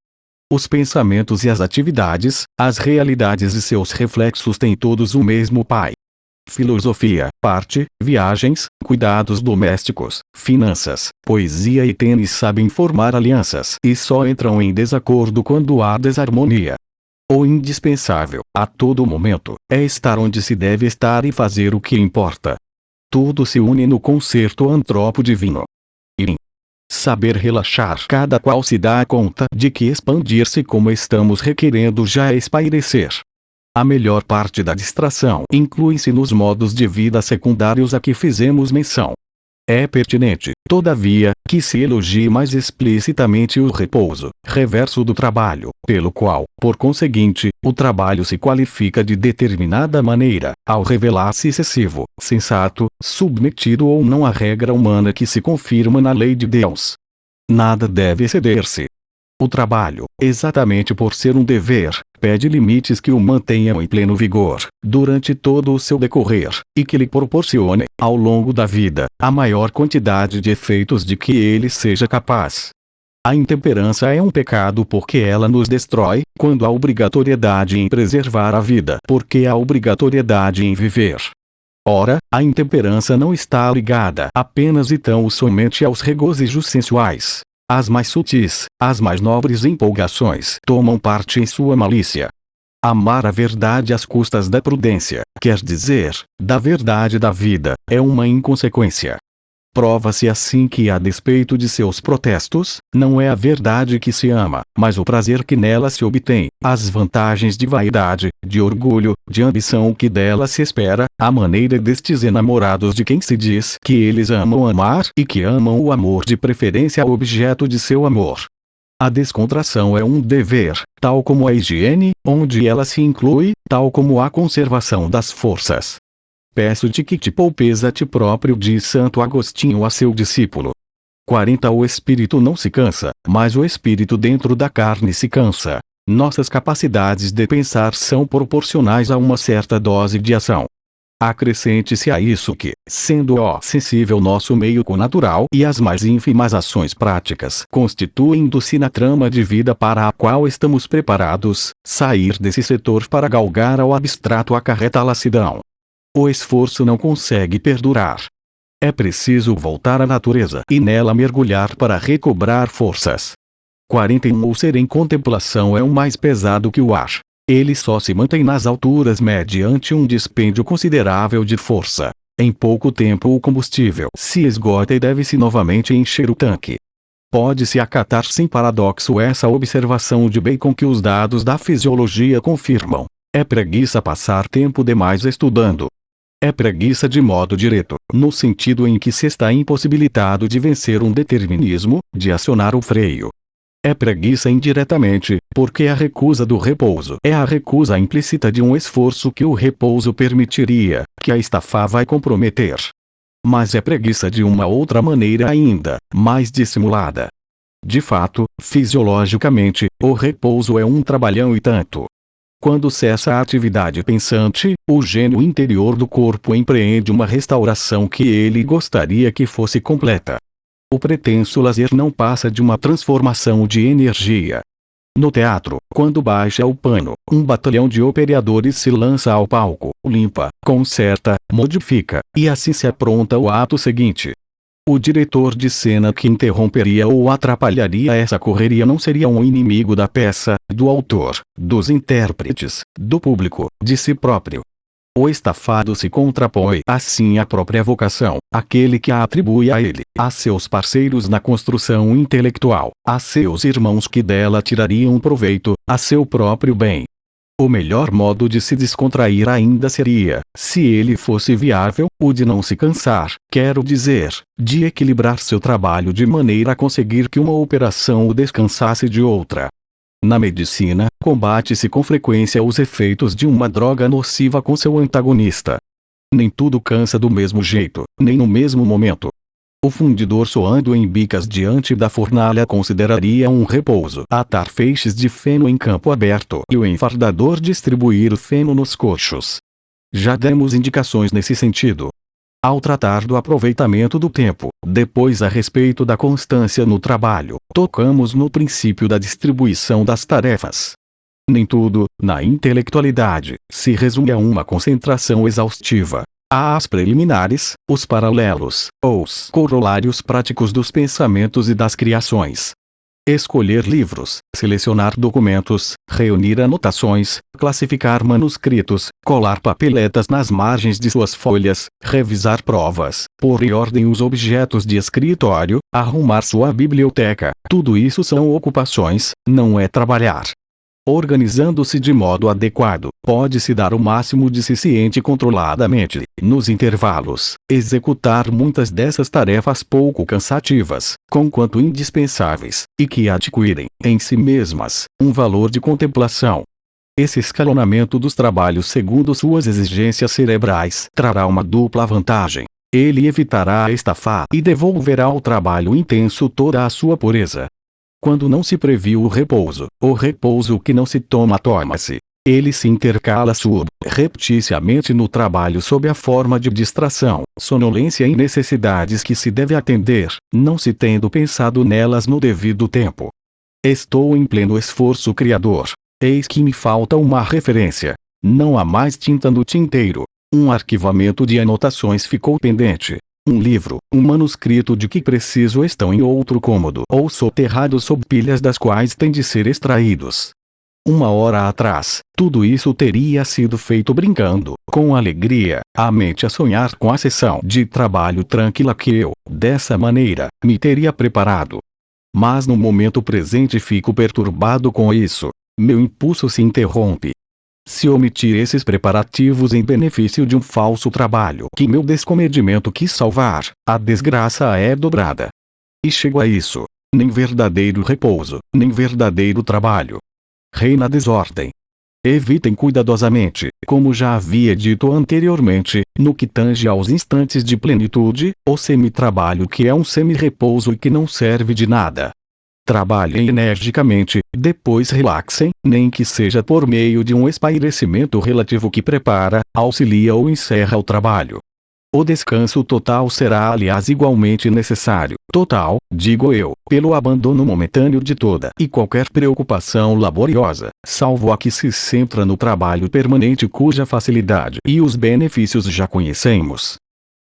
Os pensamentos e as atividades, as realidades e seus reflexos têm todos o mesmo pai. Filosofia, arte, viagens, cuidados domésticos, finanças, poesia e tênis sabem formar alianças e só entram em desacordo quando há desarmonia. O indispensável, a todo momento, é estar onde se deve estar e fazer o que importa. Tudo se une no concerto antropo-divino. E em saber relaxar, cada qual se dá conta de que expandir-se como estamos requerendo já é espairecer. A melhor parte da distração inclui-se nos modos de vida secundários a que fizemos menção. É pertinente, todavia, que se elogie mais explicitamente o repouso, reverso do trabalho, pelo qual, por conseguinte, o trabalho se qualifica de determinada maneira, ao revelar-se excessivo, sensato, submetido ou não à regra humana que se confirma na lei de Deus. Nada deve exceder-se. O trabalho, exatamente por ser um dever, pede limites que o mantenham em pleno vigor, durante todo o seu decorrer, e que lhe proporcione, ao longo da vida, a maior quantidade de efeitos de que ele seja capaz. A intemperança é um pecado porque ela nos destrói, quando há obrigatoriedade em preservar a vida, porque há obrigatoriedade em viver. Ora, a intemperança não está ligada apenas e tão somente aos regozijos sensuais. As mais sutis, as mais nobres empolgações tomam parte em sua malícia. Amar a verdade às custas da prudência, quer dizer, da verdade da vida, é uma inconsequência. Prova-se assim que, a despeito de seus protestos, não é a verdade que se ama, mas o prazer que nela se obtém, as vantagens de vaidade, de orgulho, de ambição que dela se espera, à maneira destes enamorados de quem se diz que eles amam amar e que amam o amor de preferência ao objeto de seu amor. A descontração é um dever, tal como a higiene, onde ela se inclui, tal como a conservação das forças. Peço-te que te poupes a ti próprio, diz Santo Agostinho a seu discípulo. 40 O espírito não se cansa, mas o espírito dentro da carne se cansa. Nossas capacidades de pensar são proporcionais a uma certa dose de ação. Acrescente-se a isso que, sendo sensível nosso meio connatural e as mais ínfimas ações práticas constituem-se na trama de vida para a qual estamos preparados, sair desse setor para galgar ao abstrato acarreta a lassidão. O esforço não consegue perdurar. É preciso voltar à natureza e nela mergulhar para recobrar forças. 41 O ser em contemplação é o mais pesado que o ar. Ele só se mantém nas alturas mediante um dispêndio considerável de força. Em pouco tempo o combustível se esgota e deve-se novamente encher o tanque. Pode-se acatar sem paradoxo essa observação de Bacon que os dados da fisiologia confirmam. É preguiça passar tempo demais estudando. É preguiça de modo direto, no sentido em que se está impossibilitado de vencer um determinismo, de acionar o freio. É preguiça indiretamente, porque a recusa do repouso é a recusa implícita de um esforço que o repouso permitiria, que a estafa vai comprometer. Mas é preguiça de uma outra maneira ainda, mais dissimulada. De fato, fisiologicamente, o repouso é um trabalhão e tanto. Quando cessa a atividade pensante, o gênio interior do corpo empreende uma restauração que ele gostaria que fosse completa. O pretenso lazer não passa de uma transformação de energia. No teatro, quando baixa o pano, um batalhão de operadores se lança ao palco, limpa, conserta, modifica, e assim se apronta o ato seguinte. O diretor de cena que interromperia ou atrapalharia essa correria não seria um inimigo da peça, do autor, dos intérpretes, do público, de si próprio. O estafado se contrapõe assim à própria vocação, aquele que a atribui a ele, a seus parceiros na construção intelectual, a seus irmãos que dela tirariam proveito, a seu próprio bem. O melhor modo de se descontrair ainda seria, se ele fosse viável, o de não se cansar, quero dizer, de equilibrar seu trabalho de maneira a conseguir que uma operação o descansasse de outra. Na medicina, combate-se com frequência os efeitos de uma droga nociva com seu antagonista. Nem tudo cansa do mesmo jeito, nem no mesmo momento. O fundidor soando em bicas diante da fornalha consideraria um repouso atar feixes de feno em campo aberto e o enfardador distribuir o feno nos coxos. Já demos indicações nesse sentido. Ao tratar do aproveitamento do tempo, depois a respeito da constância no trabalho, tocamos no princípio da distribuição das tarefas. Nem tudo, na intelectualidade, se resume a uma concentração exaustiva. Há as preliminares, os paralelos, os corolários práticos dos pensamentos e das criações. Escolher livros, selecionar documentos, reunir anotações, classificar manuscritos, colar papeletas nas margens de suas folhas, revisar provas, pôr em ordem os objetos de escritório, arrumar sua biblioteca, tudo isso são ocupações, não é trabalhar. Organizando-se de modo adequado, pode-se dar o máximo de si ciente controladamente, nos intervalos, executar muitas dessas tarefas pouco cansativas, conquanto indispensáveis, e que adquirem, em si mesmas, um valor de contemplação. Esse escalonamento dos trabalhos segundo suas exigências cerebrais trará uma dupla vantagem. Ele evitará a estafa e devolverá ao trabalho intenso toda a sua pureza. Quando não se previu o repouso que não se toma toma-se. Ele se intercala subrepticiamente no trabalho sob a forma de distração, sonolência e necessidades que se deve atender, não se tendo pensado nelas no devido tempo. Estou em pleno esforço criador. Eis que me falta uma referência. Não há mais tinta no tinteiro. Um arquivamento de anotações ficou pendente. Um livro, um manuscrito de que preciso estão em outro cômodo ou soterrados sob pilhas das quais têm de ser extraídos. Uma hora atrás, tudo isso teria sido feito brincando, com alegria, a mente a sonhar com a sessão de trabalho tranquila que eu, dessa maneira, me teria preparado. Mas no momento presente fico perturbado com isso. Meu impulso se interrompe. Se omitir esses preparativos em benefício de um falso trabalho que meu descomedimento quis salvar, a desgraça é dobrada. E chego a isso. Nem verdadeiro repouso, nem verdadeiro trabalho. Reina a desordem. Evitem cuidadosamente, como já havia dito anteriormente, no que tange aos instantes de plenitude, o semi-trabalho que é um semi-repouso e que não serve de nada. Trabalhem energicamente, depois relaxem, nem que seja por meio de um espairecimento relativo que prepara, auxilia ou encerra o trabalho. O descanso total será aliás igualmente necessário, total, digo eu, pelo abandono momentâneo de toda e qualquer preocupação laboriosa, salvo a que se centra no trabalho permanente cuja facilidade e os benefícios já conhecemos.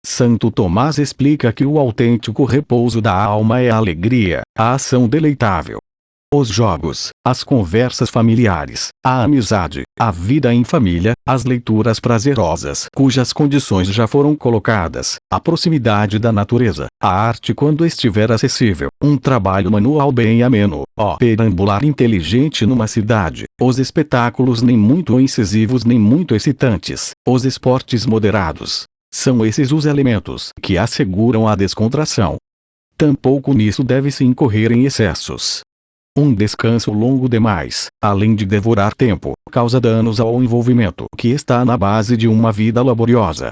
Santo Tomás explica que o autêntico repouso da alma é a alegria, a ação deleitável. Os jogos, as conversas familiares, a amizade, a vida em família, as leituras prazerosas cujas condições já foram colocadas, a proximidade da natureza, a arte quando estiver acessível, um trabalho manual bem ameno, o perambular inteligente numa cidade, os espetáculos nem muito incisivos nem muito excitantes, os esportes moderados. São esses os elementos que asseguram a descontração. Tampouco nisso deve-se incorrer em excessos. Um descanso longo demais, além de devorar tempo, causa danos ao envolvimento que está na base de uma vida laboriosa.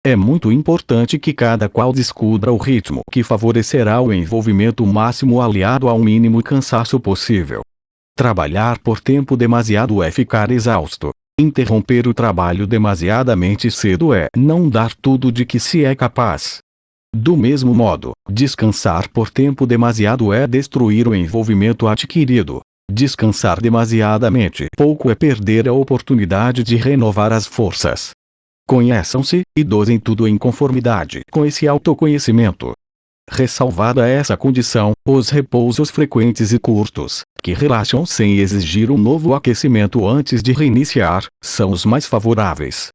É muito importante que cada qual descubra o ritmo que favorecerá o envolvimento máximo aliado ao mínimo cansaço possível. Trabalhar por tempo demasiado é ficar exausto. Interromper o trabalho demasiadamente cedo é não dar tudo de que se é capaz. Do mesmo modo, descansar por tempo demasiado é destruir o envolvimento adquirido. Descansar demasiadamente pouco é perder a oportunidade de renovar as forças. Conheçam-se, e dosem tudo em conformidade com esse autoconhecimento. Ressalvada essa condição, os repousos frequentes e curtos, que relaxam sem exigir um novo aquecimento antes de reiniciar, são os mais favoráveis.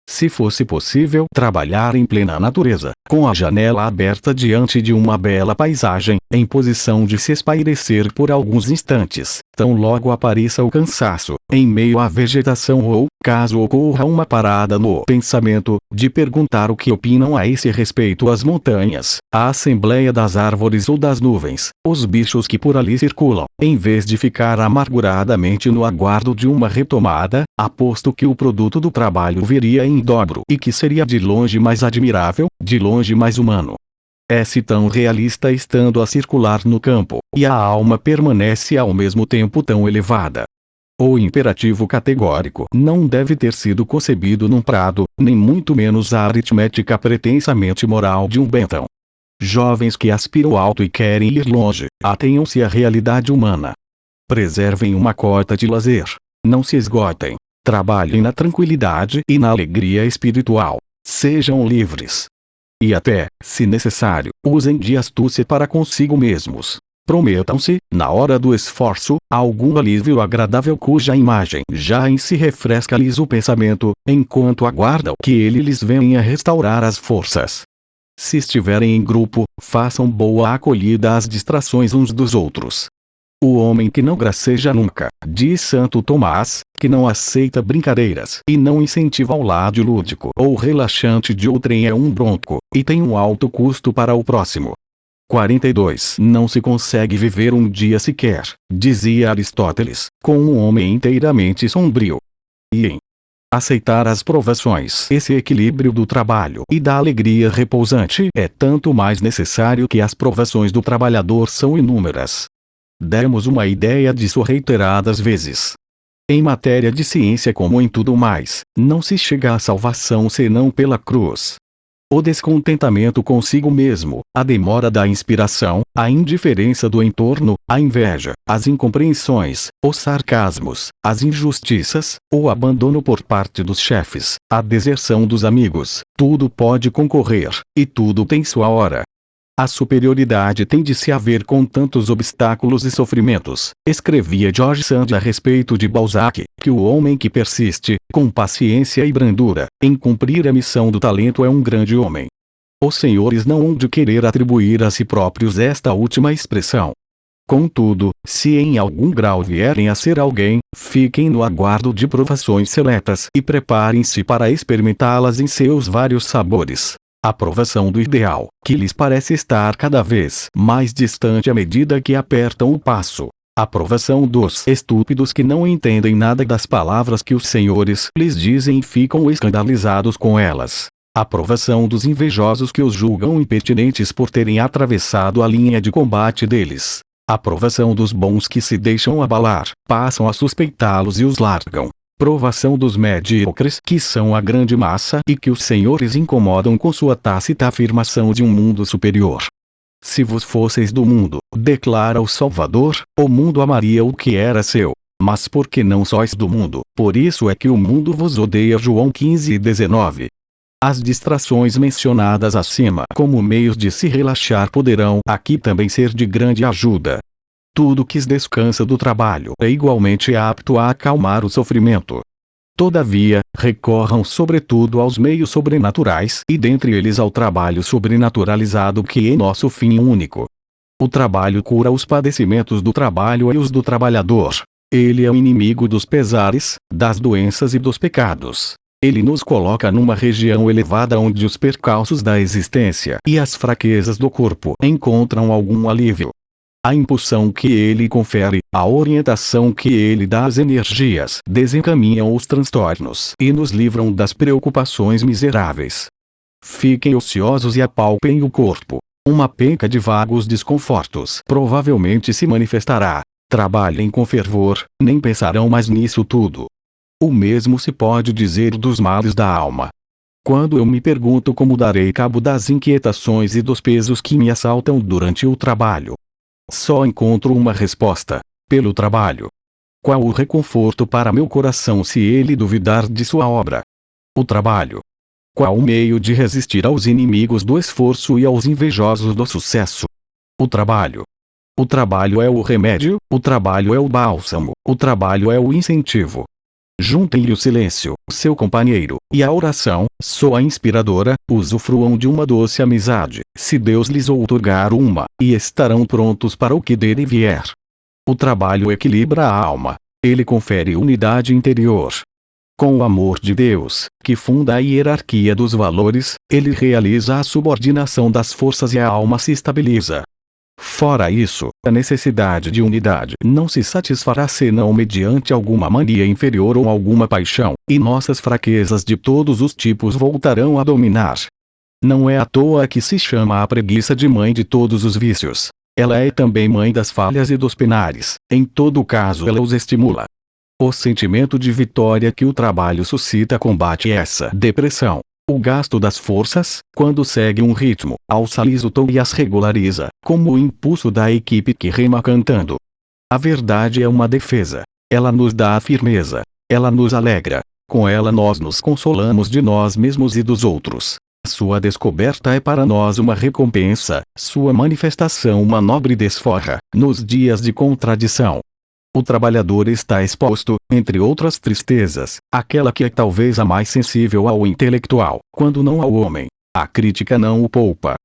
Se fosse possível trabalhar em plena natureza, com a janela aberta diante de uma bela paisagem, em posição de se espairecer por alguns instantes, tão logo apareça o cansaço, em meio à vegetação ou, caso ocorra uma parada no pensamento, de perguntar o que opinam a esse respeito as montanhas, a assembleia das árvores ou das nuvens, os bichos que por ali circulam, em vez de ficar amarguradamente no aguardo de uma retomada, aposto que o produto do trabalho viria em dobro e que seria de longe mais admirável, de longe mais humano. É-se tão realista estando a circular no campo, e a alma permanece ao mesmo tempo tão elevada. O imperativo categórico não deve ter sido concebido num prado, nem muito menos a aritmética pretensamente moral de um Bentham. Jovens que aspiram alto e querem ir longe, atenham-se à realidade humana. Preservem uma cota de lazer. Não se esgotem. Trabalhem na tranquilidade e na alegria espiritual. Sejam livres. E até, se necessário, usem de astúcia para consigo mesmos. Prometam-se, na hora do esforço, algum alívio agradável cuja imagem já em si refresca-lhes o pensamento, enquanto aguardam que ele lhes venha restaurar as forças. Se estiverem em grupo, façam boa acolhida às distrações uns dos outros. O homem que não graceja nunca, diz Santo Tomás, que não aceita brincadeiras e não incentiva o lado lúdico ou relaxante de outrem é um bronco, e tem um alto custo para o próximo. 42. Não se consegue viver um dia sequer, dizia Aristóteles, com um homem inteiramente sombrio. E em aceitar as provações. Esse equilíbrio do trabalho e da alegria repousante é tanto mais necessário que as provações do trabalhador são inúmeras. Demos uma ideia disso reiteradas vezes. Em matéria de ciência, como em tudo mais, não se chega à salvação senão pela cruz. O descontentamento consigo mesmo, a demora da inspiração, a indiferença do entorno, a inveja, as incompreensões, os sarcasmos, as injustiças, o abandono por parte dos chefes, a deserção dos amigos, tudo pode concorrer, e tudo tem sua hora. A superioridade tem de se haver com tantos obstáculos e sofrimentos. Escrevia George Sand a respeito de Balzac, que o homem que persiste, com paciência e brandura, em cumprir a missão do talento é um grande homem. Os senhores não hão de querer atribuir a si próprios esta última expressão. Contudo, se em algum grau vierem a ser alguém, fiquem no aguardo de provações seletas e preparem-se para experimentá-las em seus vários sabores. A provação do ideal, que lhes parece estar cada vez mais distante à medida que apertam o passo. A provação dos estúpidos que não entendem nada das palavras que os senhores lhes dizem e ficam escandalizados com elas. A provação dos invejosos que os julgam impertinentes por terem atravessado a linha de combate deles. A provação dos bons que se deixam abalar, passam a suspeitá-los e os largam. Provação dos medíocres que são a grande massa e que os senhores incomodam com sua tácita afirmação de um mundo superior. Se vos fosseis do mundo, declara o Salvador, o mundo amaria o que era seu. Mas porque não sois do mundo, por isso é que o mundo vos odeia. João 15:19. As distrações mencionadas acima como meios de se relaxar poderão aqui também ser de grande ajuda. Tudo que descansa do trabalho é igualmente apto a acalmar o sofrimento. Todavia, recorram sobretudo aos meios sobrenaturais e dentre eles ao trabalho sobrenaturalizado que é nosso fim único. O trabalho cura os padecimentos do trabalho e os do trabalhador. Ele é o inimigo dos pesares, das doenças e dos pecados. Ele nos coloca numa região elevada onde os percalços da existência e as fraquezas do corpo encontram algum alívio. A impulsão que ele confere, a orientação que ele dá às energias, desencaminham os transtornos e nos livram das preocupações miseráveis. Fiquem ociosos e apalpem o corpo. Uma penca de vagos desconfortos provavelmente se manifestará. Trabalhem com fervor, nem pensarão mais nisso tudo. O mesmo se pode dizer dos males da alma. Quando eu me pergunto como darei cabo das inquietações e dos pesos que me assaltam durante o trabalho, só encontro uma resposta: pelo trabalho. Qual o reconforto para meu coração se ele duvidar de sua obra? O trabalho. Qual o meio de resistir aos inimigos do esforço e aos invejosos do sucesso? O trabalho. O trabalho é o remédio, o trabalho é o bálsamo, o trabalho é o incentivo. Juntem-lhe o silêncio, seu companheiro, e a oração, sua inspiradora, usufruam de uma doce amizade, se Deus lhes outorgar uma, e estarão prontos para o que dele vier. O trabalho equilibra a alma. Ele confere unidade interior. Com o amor de Deus, que funda a hierarquia dos valores, ele realiza a subordinação das forças e a alma se estabiliza. Fora isso, a necessidade de unidade não se satisfará senão mediante alguma mania inferior ou alguma paixão, e nossas fraquezas de todos os tipos voltarão a dominar. Não é à toa que se chama a preguiça de mãe de todos os vícios. Ela é também mãe das falhas e dos penares, em todo caso ela os estimula. O sentimento de vitória que o trabalho suscita combate essa depressão. O gasto das forças, quando segue um ritmo, alça-lhes o tom e as regulariza, como o impulso da equipe que rema cantando. A verdade é uma defesa. Ela nos dá a firmeza. Ela nos alegra. Com ela nós nos consolamos de nós mesmos e dos outros. Sua descoberta é para nós uma recompensa, sua manifestação uma nobre desforra, nos dias de contradição. O trabalhador está exposto, entre outras tristezas, àquela que é talvez a mais sensível ao intelectual, quando não ao homem. A crítica não o poupa.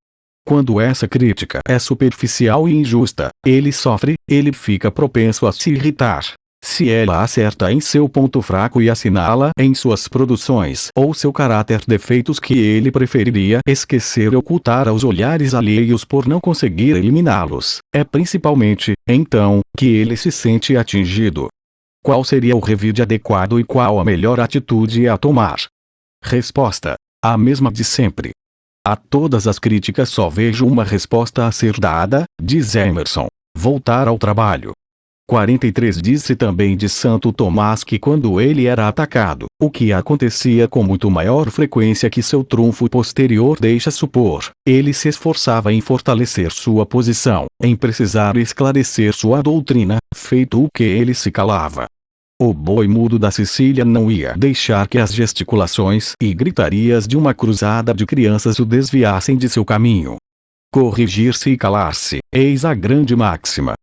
Quando essa crítica é superficial e injusta, ele sofre, ele fica propenso a se irritar. Se ela acerta em seu ponto fraco e assinala em suas produções ou seu caráter defeitos que ele preferiria esquecer e ocultar aos olhares alheios por não conseguir eliminá-los, é principalmente, então, que ele se sente atingido. Qual seria o revide adequado e qual a melhor atitude a tomar? Resposta: a mesma de sempre. A todas as críticas só vejo uma resposta a ser dada, diz Emerson: voltar ao trabalho. 43 Disse também de Santo Tomás que quando ele era atacado, o que acontecia com muito maior frequência que seu trunfo posterior deixa supor, ele se esforçava em fortalecer sua posição, em precisar esclarecer sua doutrina, feito o que ele se calava. O boi mudo da Sicília não ia deixar que as gesticulações e gritarias de uma cruzada de crianças o desviassem de seu caminho. Corrigir-se e calar-se, eis a grande máxima.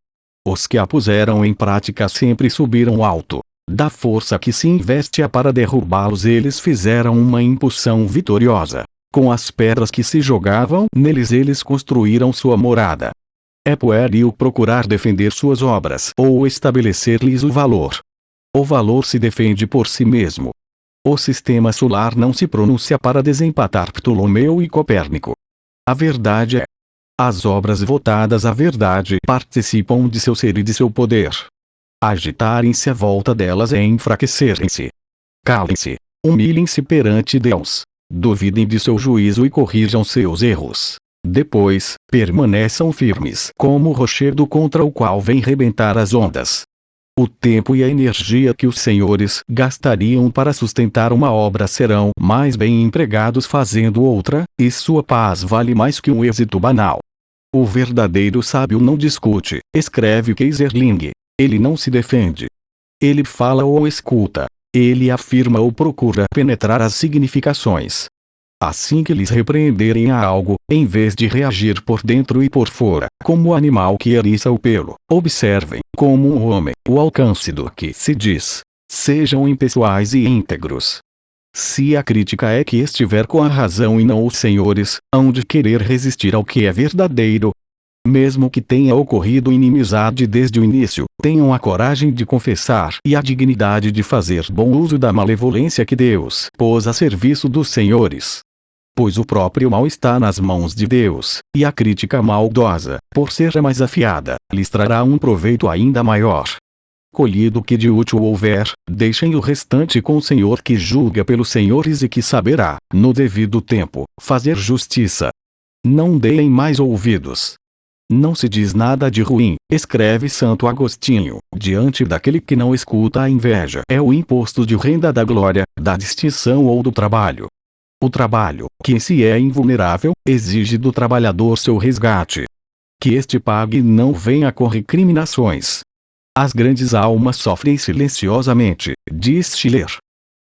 Os que a puseram em prática sempre subiram alto. Da força que se investia para derrubá-los eles fizeram uma impulsão vitoriosa. Com as pedras que se jogavam neles eles construíram sua morada. É pueril procurar defender suas obras ou estabelecer-lhes o valor. O valor se defende por si mesmo. O sistema solar não se pronuncia para desempatar Ptolomeu e Copérnico. A verdade é: as obras votadas à verdade participam de seu ser e de seu poder. Agitarem-se à volta delas é enfraquecerem-se. Calem-se, humilhem-se perante Deus, duvidem de seu juízo e corrijam seus erros. Depois, permaneçam firmes como o rochedo contra o qual vem rebentar as ondas. O tempo e a energia que os senhores gastariam para sustentar uma obra serão mais bem empregados fazendo outra, e sua paz vale mais que um êxito banal. O verdadeiro sábio não discute, escreve Keyserling. Ele não se defende. Ele fala ou escuta. Ele afirma ou procura penetrar as significações. Assim que lhes repreenderem a algo, em vez de reagir por dentro e por fora, como o animal que eriça o pelo, observem, como um homem, o alcance do que se diz. Sejam impessoais e íntegros. Se a crítica é que estiver com a razão e não os senhores, hão de querer resistir ao que é verdadeiro. Mesmo que tenha ocorrido inimizade desde o início, tenham a coragem de confessar e a dignidade de fazer bom uso da malevolência que Deus pôs a serviço dos senhores. Pois o próprio mal está nas mãos de Deus, e a crítica maldosa, por ser a mais afiada, lhes trará um proveito ainda maior. Colhido o que de útil houver, deixem o restante com o Senhor que julga pelos senhores e que saberá, no devido tempo, fazer justiça. Não deem mais ouvidos. Não se diz nada de ruim, escreve Santo Agostinho, diante daquele que não escuta a inveja é o imposto de renda da glória, da distinção ou do trabalho. O trabalho, que em si é invulnerável, exige do trabalhador seu resgate. Que este pague não venha com recriminações. As grandes almas sofrem silenciosamente, diz Schiller.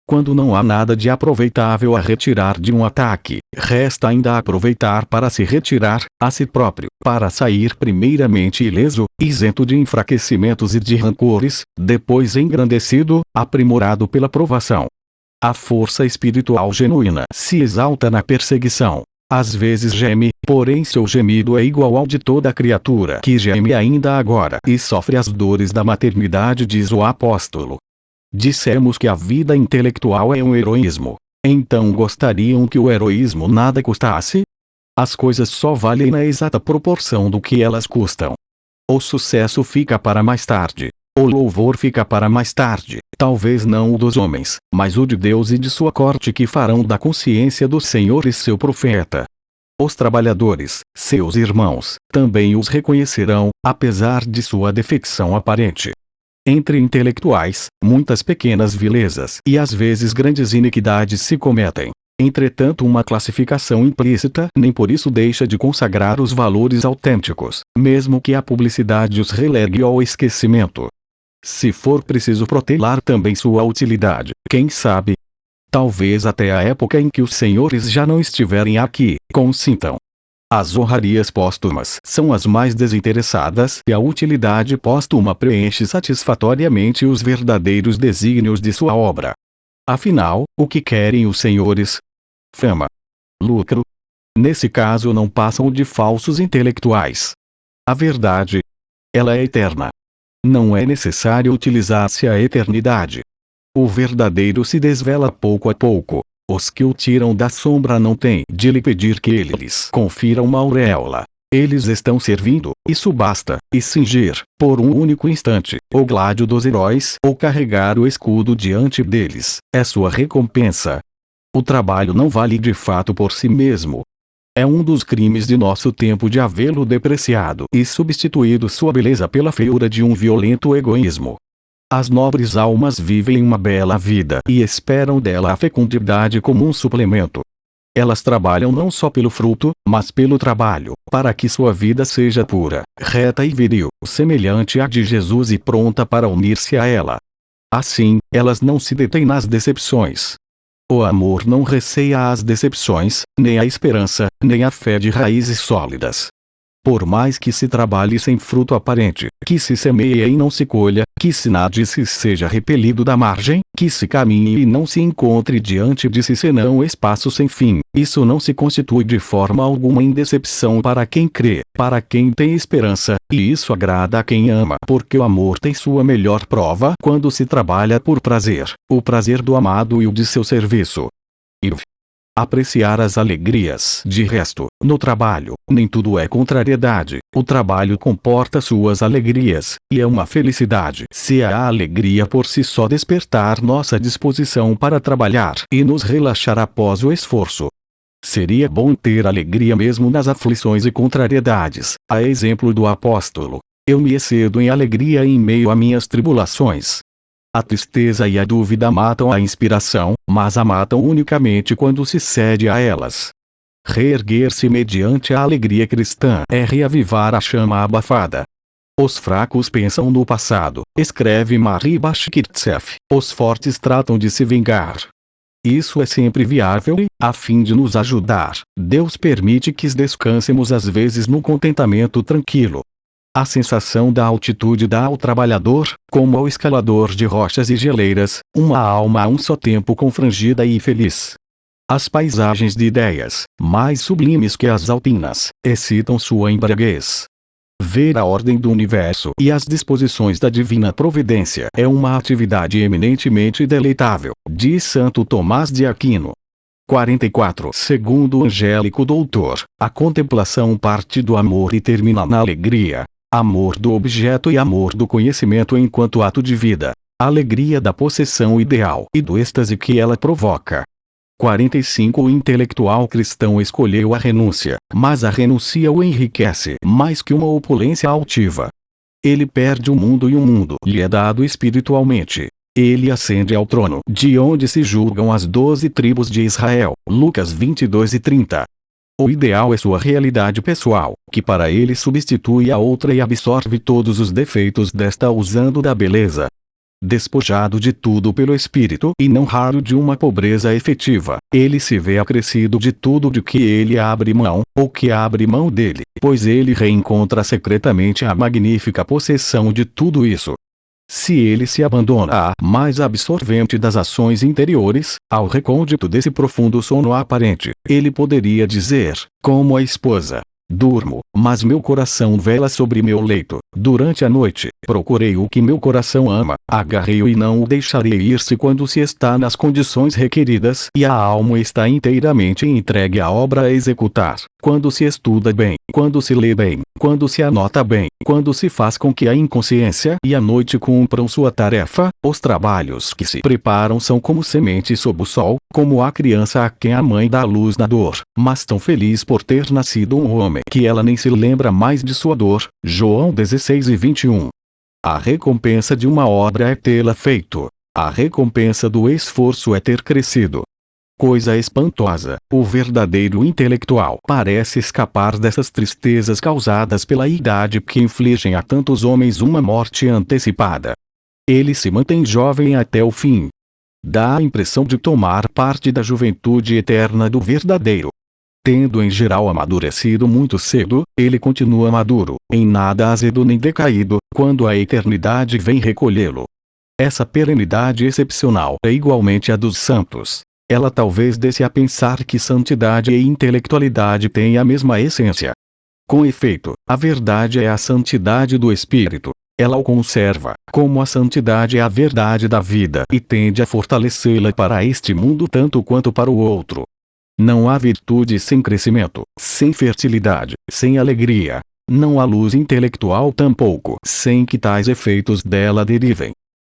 Quando não há nada de aproveitável a retirar de um ataque, resta ainda aproveitar para se retirar, a si próprio, para sair primeiramente ileso, isento de enfraquecimentos e de rancores, depois engrandecido, aprimorado pela provação. A força espiritual genuína se exalta na perseguição. Às vezes geme, porém seu gemido é igual ao de toda criatura que geme ainda agora e sofre as dores da maternidade, diz o apóstolo. Dissemos que a vida intelectual é um heroísmo. Então gostariam que o heroísmo nada custasse? As coisas só valem na exata proporção do que elas custam. O sucesso fica para mais tarde. O louvor fica para mais tarde, talvez não o dos homens, mas o de Deus e de sua corte que farão da consciência dos senhores seu profeta. Os trabalhadores, seus irmãos, também os reconhecerão, apesar de sua defecção aparente. Entre intelectuais, muitas pequenas vilezas e às vezes grandes iniquidades se cometem. Entretanto, uma classificação implícita nem por isso deixa de consagrar os valores autênticos, mesmo que a publicidade os relegue ao esquecimento. Se for preciso protelar também sua utilidade, quem sabe? Talvez até a época em que os senhores já não estiverem aqui, consintam. As honrarias póstumas são as mais desinteressadas e a utilidade póstuma preenche satisfatoriamente os verdadeiros desígnios de sua obra. Afinal, o que querem os senhores? Fama. Lucro. Nesse caso não passam de falsos intelectuais. A verdade, ela é eterna. Não é necessário utilizar-se a eternidade. O verdadeiro se desvela pouco a pouco. Os que o tiram da sombra não têm de lhe pedir que ele lhes confira uma auréola. Eles estão servindo, isso basta, e cingir, por um único instante, o gládio dos heróis, ou carregar o escudo diante deles, é sua recompensa. O trabalho não vale de fato por si mesmo. É um dos crimes de nosso tempo de havê-lo depreciado e substituído sua beleza pela feiura de um violento egoísmo. As nobres almas vivem uma bela vida e esperam dela a fecundidade como um suplemento. Elas trabalham não só pelo fruto, mas pelo trabalho, para que sua vida seja pura, reta e viril, semelhante à de Jesus e pronta para unir-se a ela. Assim, elas não se detêm nas decepções. O amor não receia as decepções, nem a esperança, nem a fé de raízes sólidas. Por mais que se trabalhe sem fruto aparente, que se semeie e não se colha, que se nade e se seja repelido da margem, que se caminhe e não se encontre diante de si senão espaço sem fim, isso não se constitui de forma alguma em decepção para quem crê, para quem tem esperança, e isso agrada a quem ama, porque o amor tem sua melhor prova quando se trabalha por prazer, o prazer do amado e o de seu serviço. Apreciar as alegrias. De resto, no trabalho, nem tudo é contrariedade. O trabalho comporta suas alegrias, e é uma felicidade se a alegria por si só despertar nossa disposição para trabalhar e nos relaxar após o esforço. Seria bom ter alegria mesmo nas aflições e contrariedades, a exemplo do apóstolo. Eu me excedo em alegria em meio a minhas tribulações. A tristeza e a dúvida matam a inspiração, mas a matam unicamente quando se cede a elas. Reerguer-se mediante a alegria cristã é reavivar a chama abafada. Os fracos pensam no passado, escreve Marie Bashkirtseff, os fortes tratam de se vingar. Isso é sempre viável e, a fim de nos ajudar, Deus permite que descansemos às vezes no contentamento tranquilo. A sensação da altitude dá ao trabalhador, como ao escalador de rochas e geleiras, uma alma a um só tempo confrangida e feliz. As paisagens de ideias, mais sublimes que as alpinas, excitam sua embriaguez. Ver a ordem do universo e as disposições da divina providência é uma atividade eminentemente deleitável, diz Santo Tomás de Aquino. 44. Segundo o angélico doutor, a contemplação parte do amor e termina na alegria. Amor do objeto e amor do conhecimento enquanto ato de vida. Alegria da possessão ideal e do êxtase que ela provoca. 45. O intelectual cristão escolheu a renúncia, mas a renúncia o enriquece mais que uma opulência altiva. Ele perde o mundo e o mundo lhe é dado espiritualmente. Ele ascende ao trono de onde se julgam as 12 tribos de Israel. Lucas 22:30. O ideal é sua realidade pessoal, que para ele substitui a outra e absorve todos os defeitos desta usando da beleza. Despojado de tudo pelo espírito e não raro de uma pobreza efetiva, ele se vê acrescido de tudo de que ele abre mão, ou que abre mão dele, pois ele reencontra secretamente a magnífica possessão de tudo isso. Se ele se abandona à mais absorvente das ações interiores, ao recôndito desse profundo sono aparente, ele poderia dizer, como a esposa: durmo, mas meu coração vela sobre meu leito. Durante a noite, procurei o que meu coração ama, agarrei-o e não o deixarei ir-se quando se está nas condições requeridas e a alma está inteiramente entregue à obra a executar. Quando se estuda bem, quando se lê bem, quando se anota bem, quando se faz com que a inconsciência e a noite cumpram sua tarefa, os trabalhos que se preparam são como semente sob o sol, como a criança a quem a mãe dá luz na dor, mas tão feliz por ter nascido um homem que ela nem se lembra mais de sua dor. João 16:21. A recompensa de uma obra é tê-la feito. A recompensa do esforço é ter crescido. Coisa espantosa, o verdadeiro intelectual parece escapar dessas tristezas causadas pela idade que infligem a tantos homens uma morte antecipada. Ele se mantém jovem até o fim. Dá a impressão de tomar parte da juventude eterna do verdadeiro. Tendo em geral amadurecido muito cedo, ele continua maduro, em nada azedo nem decaído, quando a eternidade vem recolhê-lo. Essa perenidade excepcional é igualmente a dos santos. Ela talvez desse a pensar que santidade e intelectualidade têm a mesma essência. Com efeito, a verdade é a santidade do espírito. Ela o conserva, como a santidade é a verdade da vida e tende a fortalecê-la para este mundo tanto quanto para o outro. Não há virtude sem crescimento, sem fertilidade, sem alegria. Não há luz intelectual tampouco, sem que tais efeitos dela derivem.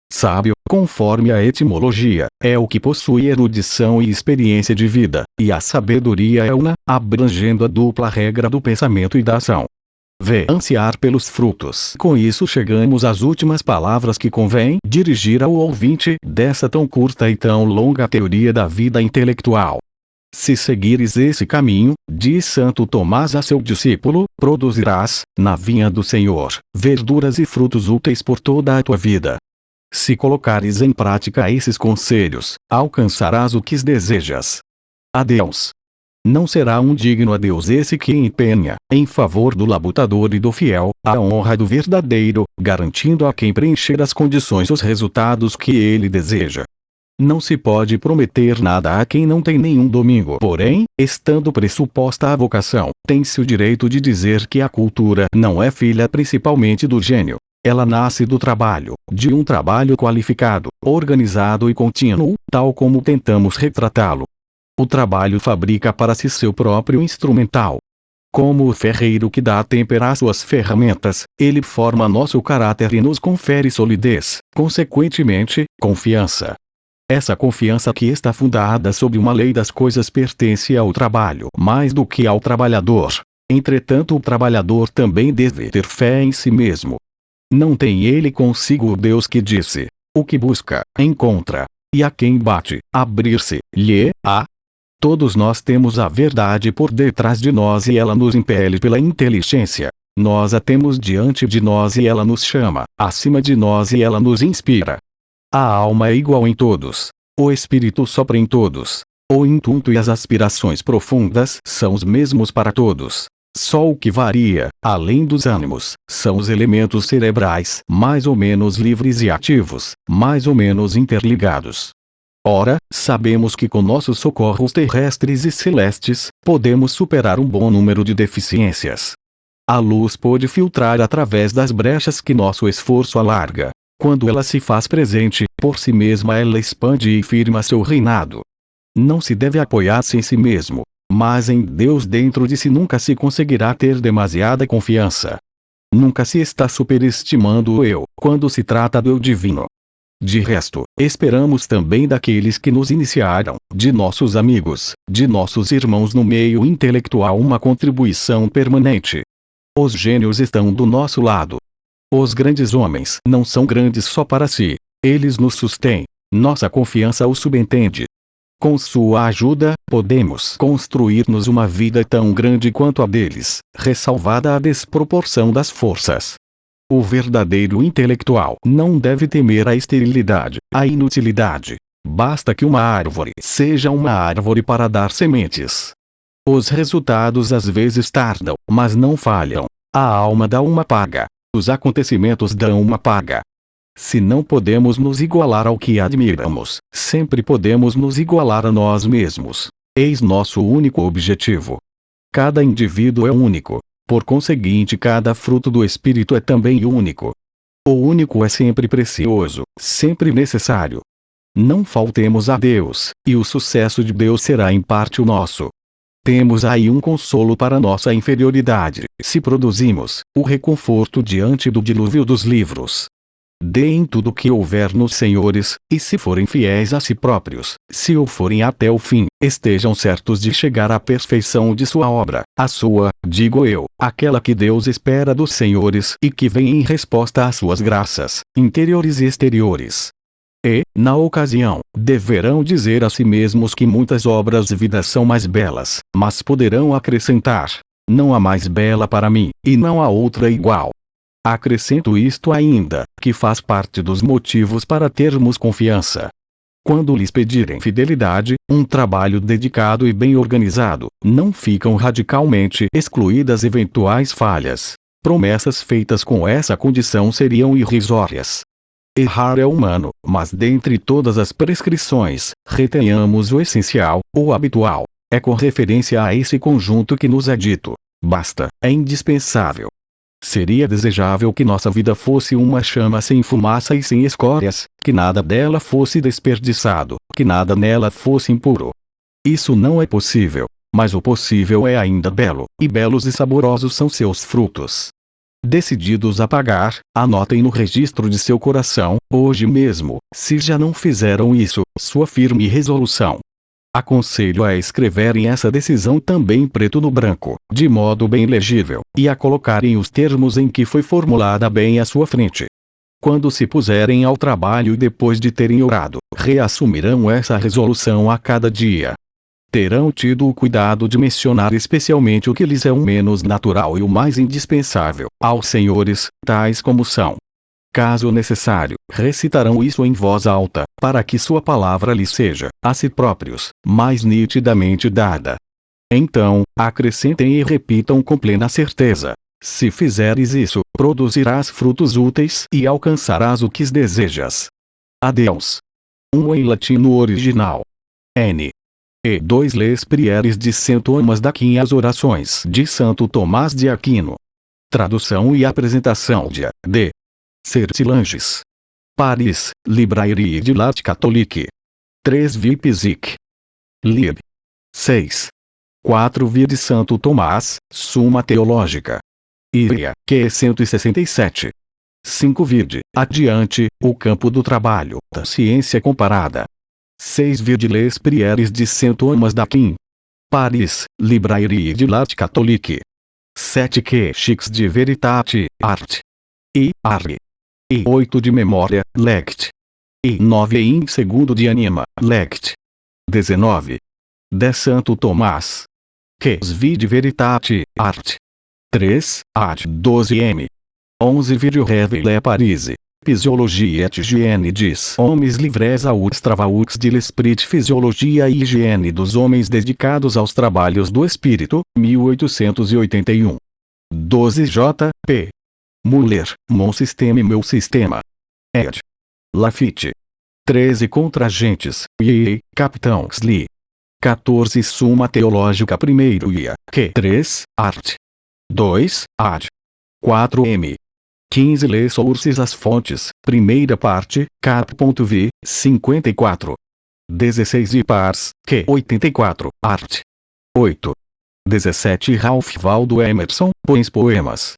Sábio, conforme a etimologia, é o que possui erudição e experiência de vida, e a sabedoria é uma, abrangendo a dupla regra do pensamento e da ação. V. Ansiar pelos frutos. Com isso chegamos às últimas palavras que convém dirigir ao ouvinte dessa tão curta e tão longa teoria da vida intelectual. Se seguires esse caminho, diz Santo Tomás a seu discípulo, produzirás, na vinha do Senhor, verduras e frutos úteis por toda a tua vida. Se colocares em prática esses conselhos, alcançarás o que desejas. Adeus. Não será um digno adeus esse que empenha, em favor do labutador e do fiel, a honra do verdadeiro, garantindo a quem preencher as condições os resultados que ele deseja. Não se pode prometer nada a quem não tem nenhum domínio. Porém, estando pressuposta a vocação, tem-se o direito de dizer que a cultura não é filha principalmente do gênio. Ela nasce do trabalho, de um trabalho qualificado, organizado e contínuo, tal como tentamos retratá-lo. O trabalho fabrica para si seu próprio instrumental. Como o ferreiro que dá têmpera às suas ferramentas, ele forma nosso caráter e nos confere solidez, consequentemente, confiança. Essa confiança que está fundada sob uma lei das coisas pertence ao trabalho mais do que ao trabalhador. Entretanto, o trabalhador também deve ter fé em si mesmo. Não tem ele consigo o Deus que disse: o que busca, encontra, e a quem bate, abrir-se-lhe-á. Todos nós temos a verdade por detrás de nós e ela nos impele pela inteligência. Nós a temos diante de nós e ela nos chama, acima de nós e ela nos inspira. A alma é igual em todos. O espírito sopra em todos. O intuito e as aspirações profundas são os mesmos para todos. Só o que varia, além dos ânimos, são os elementos cerebrais, mais ou menos livres e ativos, mais ou menos interligados. Ora, sabemos que com nossos socorros terrestres e celestes, podemos superar um bom número de deficiências. A luz pode filtrar através das brechas que nosso esforço alarga. Quando ela se faz presente, por si mesma ela expande e firma seu reinado. Não se deve apoiar-se em si mesmo, mas em Deus dentro de si nunca se conseguirá ter demasiada confiança. Nunca se está superestimando o eu, quando se trata do eu divino. De resto, esperamos também daqueles que nos iniciaram, de nossos amigos, de nossos irmãos no meio intelectual uma contribuição permanente. Os gênios estão do nosso lado. Os grandes homens não são grandes só para si. Eles nos sustêm. Nossa confiança os subentende. Com sua ajuda, podemos construir-nos uma vida tão grande quanto a deles, ressalvada a desproporção das forças. O verdadeiro intelectual não deve temer a esterilidade, a inutilidade. Basta que uma árvore seja uma árvore para dar sementes. Os resultados às vezes tardam, mas não falham. A alma dá uma paga. Os acontecimentos dão uma paga. Se não podemos nos igualar ao que admiramos, sempre podemos nos igualar a nós mesmos. Eis nosso único objetivo. Cada indivíduo é único. Por conseguinte, cada fruto do Espírito é também único. O único é sempre precioso, sempre necessário. Não faltemos a Deus, e o sucesso de Deus será em parte o nosso. Temos aí um consolo para nossa inferioridade, se produzimos o reconforto diante do dilúvio dos livros. Deem tudo o que houver nos senhores, e se forem fiéis a si próprios, se o forem até o fim, estejam certos de chegar à perfeição de sua obra, a sua, digo eu, aquela que Deus espera dos senhores e que vem em resposta às suas graças, interiores e exteriores. E, na ocasião, deverão dizer a si mesmos que muitas obras de vida são mais belas, mas poderão acrescentar: não há mais bela para mim, e não há outra igual. Acrescento isto ainda, que faz parte dos motivos para termos confiança. Quando lhes pedirem fidelidade, um trabalho dedicado e bem organizado, não ficam radicalmente excluídas eventuais falhas. Promessas feitas com essa condição seriam irrisórias. Errar é humano, mas dentre todas as prescrições, retenhamos o essencial, o habitual. É com referência a esse conjunto que nos é dito: basta, é indispensável. Seria desejável que nossa vida fosse uma chama sem fumaça e sem escórias, que nada dela fosse desperdiçado, que nada nela fosse impuro. Isso não é possível. Mas o possível é ainda belo, e belos e saborosos são seus frutos. Decididos a pagar, anotem no registro de seu coração, hoje mesmo, se já não fizeram isso, sua firme resolução. Aconselho a escreverem essa decisão também preto no branco, de modo bem legível, e a colocarem os termos em que foi formulada bem à sua frente. Quando se puserem ao trabalho e depois de terem orado, reassumirão essa resolução a cada dia. Terão tido o cuidado de mencionar especialmente o que lhes é o menos natural e o mais indispensável, aos senhores, tais como são. Caso necessário, recitarão isso em voz alta, para que sua palavra lhes seja, a si próprios, mais nitidamente dada. Então, acrescentem e repitam com plena certeza. Se fizeres isso, produzirás frutos úteis e alcançarás o que desejas. Adeus. 1 em latino original. N. E 2 Les Prières de Saint Thomas d'Aquin. As orações de Santo Tomás de Aquino. Tradução e apresentação de D. Certilanges. Paris, Librairie de l'Art Catholique. 3 Leipzig. Lib. 6. 4 Via de Santo Tomás, Suma Teológica. Iria, que 167. 5 Vide, adiante, o campo do trabalho, da ciência comparada. 6 Vide Les Prières de Saint Thomas d'Aquin. Paris, Librairie de l'Art Catholique. 7 Que Chics de Veritate, Art. E. Arre. E 8 de Memória, Lect. E 9 em segundo de Anima, Lect. 19. De Santo Tomás. Que Vide Veritate, Art. 3, Ad 12m. 11 Vídeo Revele Paris. Physiologie et Hygiène des Hommes Livres aux Travaux de l'Esprit. Fisiologia e Higiene dos Homens dedicados aos trabalhos do Espírito, 1881. 12 J. P. Muller, Mon Système Meu Sistema. Ed. Lafitte. 13 Contragentes, I. Capitão Sli. 14 Suma Teológica. 1º IA, Q. 3, Art. 2, Ad. 4 M. 15 Les Sources. As Fontes, primeira parte, Cap.V, 54. 16 Ipars, Q. 84, Art. 8. 17 Ralph Waldo Emerson, Poemas.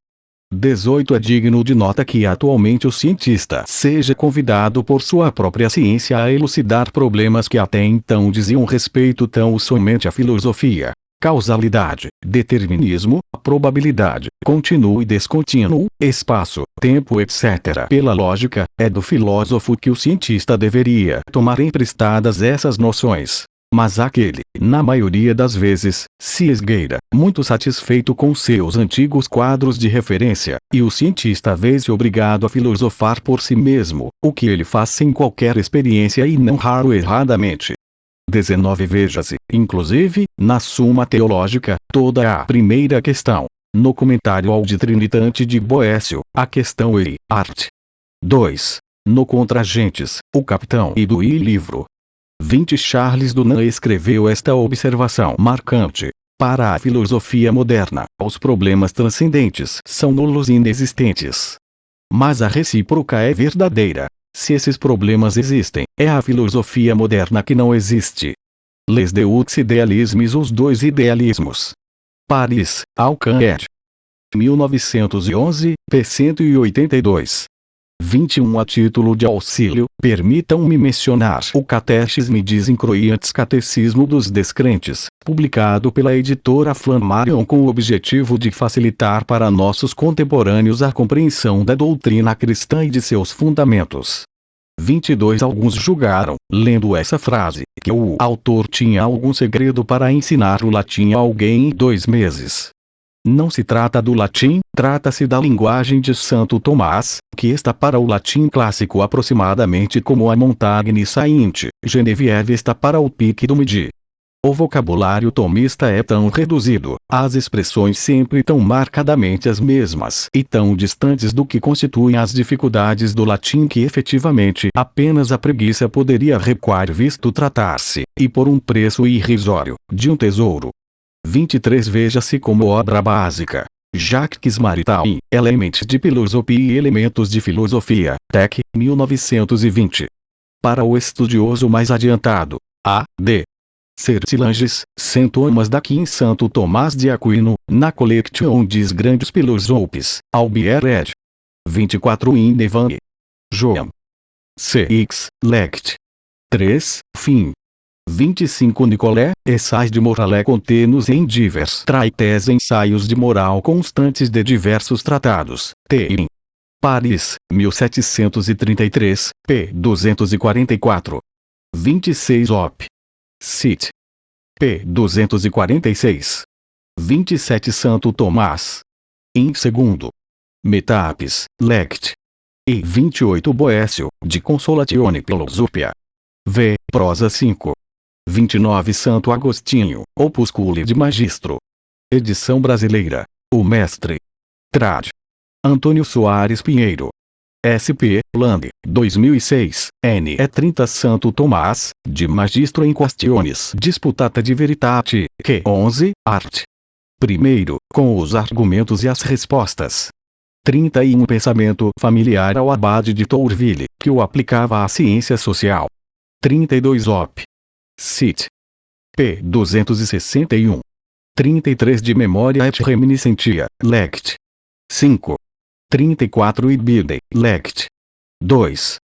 18 É digno de nota que atualmente o cientista seja convidado por sua própria ciência a elucidar problemas que até então diziam respeito tão somente à filosofia. Causalidade, determinismo, probabilidade, contínuo e descontínuo, espaço, tempo etc. Pela lógica, é do filósofo que o cientista deveria tomar emprestadas essas noções. Mas aquele, na maioria das vezes, se esgueira, muito satisfeito com seus antigos quadros de referência, e o cientista vê-se obrigado a filosofar por si mesmo, o que ele faz sem qualquer experiência e não raro erradamente. 19 Veja-se, inclusive, na Suma Teológica, toda a primeira questão. No comentário ao de Trinitante de Boécio, a questão e art. 2. No Contragentes, o capitão e do livro 20 Charles Dunan escreveu esta observação marcante. Para a filosofia moderna, os problemas transcendentes são nulos e inexistentes. Mas a recíproca é verdadeira. Se esses problemas existem, é a filosofia moderna que não existe. Les deux idéalismes. Os dois idealismos. Paris, Alcan ed. 1911, p. 182. 21 A título de auxílio, permitam-me mencionar o Catecisme des Incroyants, Catecismo dos Descrentes, publicado pela editora Flammarion com o objetivo de facilitar para nossos contemporâneos a compreensão da doutrina cristã e de seus fundamentos. 22 Alguns julgaram, lendo essa frase, que o autor tinha algum segredo para ensinar o latim a alguém em 2 meses. Não se trata do latim, trata-se da linguagem de Santo Tomás, que está para o latim clássico aproximadamente como a Montagne Sainte, Genevieve está para o Pique do Midi. O vocabulário tomista é tão reduzido, as expressões sempre tão marcadamente as mesmas e tão distantes do que constituem as dificuldades do latim que efetivamente apenas a preguiça poderia recuar visto tratar-se, e por um preço irrisório, de um tesouro. 23 Veja-se como obra básica. Jacques Maritain, Elements de Philosophie e Elementos de Filosofia, Tec, 1920. Para o estudioso mais adiantado, A. D. Sertilanges, Sintomas daqui em Santo Tomás de Aquino, na Collection dos Grandes Filósofos, Albier ed. 24 in Devan. Joam. CX, Lect. 3, Fim. 25 Nicolé, Essays de Morale contenos em divers traités ensaios de moral constantes de diversos tratados, T. Paris, 1733, p. 244. 26 Op. Cit. p. 246. 27 Santo Tomás. Em segundo. Metapes, Lect. E 28 Boécio, de Consolatione Philosophia. V. Prosa 5. 29 Santo Agostinho, Opusculi de Magistro. Edição brasileira. O Mestre. Trad. Antônio Soares Pinheiro. SP, Land, 2006, N. 30 Santo Tomás, de Magistro em Questiones Disputata de Veritate, Q. 11, Art. Primeiro, com os argumentos e as respostas. 31 Pensamento familiar ao Abade de Tourville, que o aplicava à ciência social. 32 Op. Cit. p. 261. 33 De Memória et Reminiscentia, Lect. 5. 34 Ibide, Lect. 2.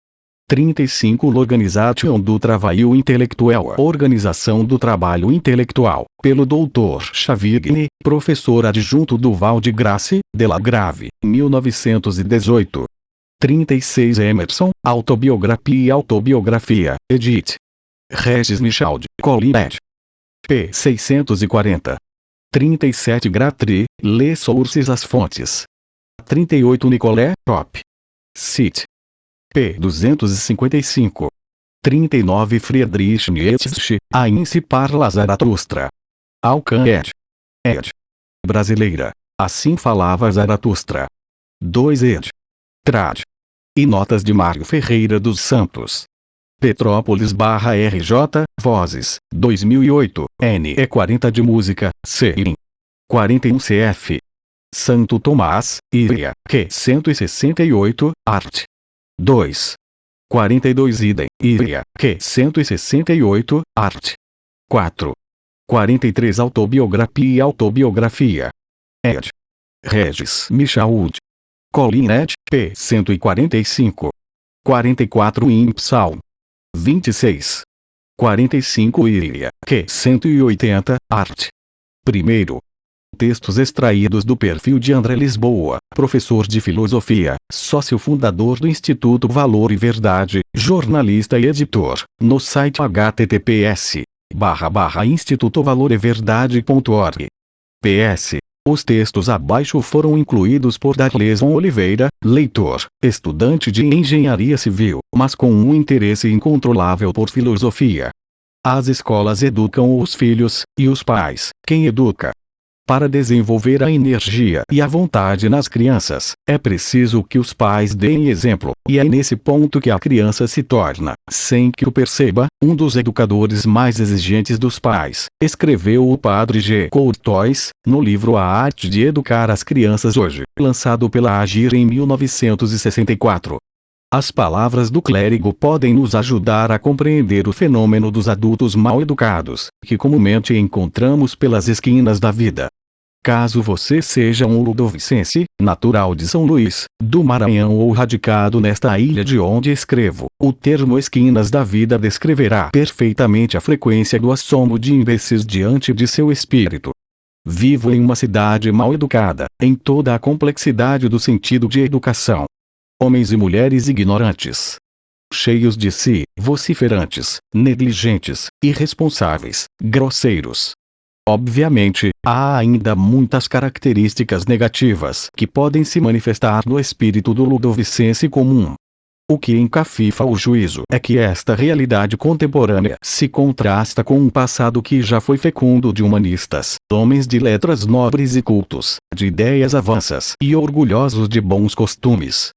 35 L'Organisation do Travail Intellectuel, Organização do Trabalho Intelectual, pelo Dr. Chavigny, professor adjunto do Val de Grace, de la Grave, 1918. 36 Emerson, Autobiografia e Autobiografia, edit. Regis Michaud, Collin ed. p. 640. 37 Gratry, Les Sources as Fontes. 38 Nicolé, Op. Cit. p. 255. 39 Friedrich Nietzsche, Ainsi parla Zaratustra. Alcan ed. Brasileira. Assim falava Zaratustra. 2 ed. Trad. E notas de Mário Ferreira dos Santos. Petrópolis/RJ, Vozes, 2008, NE 40 de Música, CIM. 41 CF. Santo Tomás, Iria, Q 168, Art. 2. 42 Idem, Iria, Q 168, Art. 4. 43 Autobiografia e Autobiografia. Ed. Regis Michaud. Collin ed. p. 145. 44 Impsalm. 26. 45 Iria, Q 180, Art. Primeiro. Textos extraídos do perfil de André Lisboa, professor de filosofia, sócio fundador do Instituto Valor e Verdade, jornalista e editor, no site https://institutovaloreverdade.org. PS. Os textos abaixo foram incluídos por Darleson Oliveira, leitor, estudante de engenharia civil, mas com um interesse incontrolável por filosofia. As escolas educam os filhos, e os pais, quem educa? Para desenvolver a energia e a vontade nas crianças, é preciso que os pais deem exemplo, e é nesse ponto que a criança se torna, sem que o perceba, um dos educadores mais exigentes dos pais, escreveu o padre G. Courtois, no livro A Arte de Educar as Crianças Hoje, lançado pela Agir em 1964. As palavras do clérigo podem nos ajudar a compreender o fenômeno dos adultos mal educados, que comumente encontramos pelas esquinas da vida. Caso você seja um ludovicense, natural de São Luís, do Maranhão ou radicado nesta ilha de onde escrevo, o termo esquinas da vida descreverá perfeitamente a frequência do assombro de imbecis diante de seu espírito. Vivo em uma cidade mal educada, em toda a complexidade do sentido de educação. Homens e mulheres ignorantes, cheios de si, vociferantes, negligentes, irresponsáveis, grosseiros. Obviamente, há ainda muitas características negativas que podem se manifestar no espírito do ludovicense comum. O que encafifa o juízo é que esta realidade contemporânea se contrasta com um passado que já foi fecundo de humanistas, homens de letras nobres e cultos, de ideias avassas e orgulhosos de bons costumes.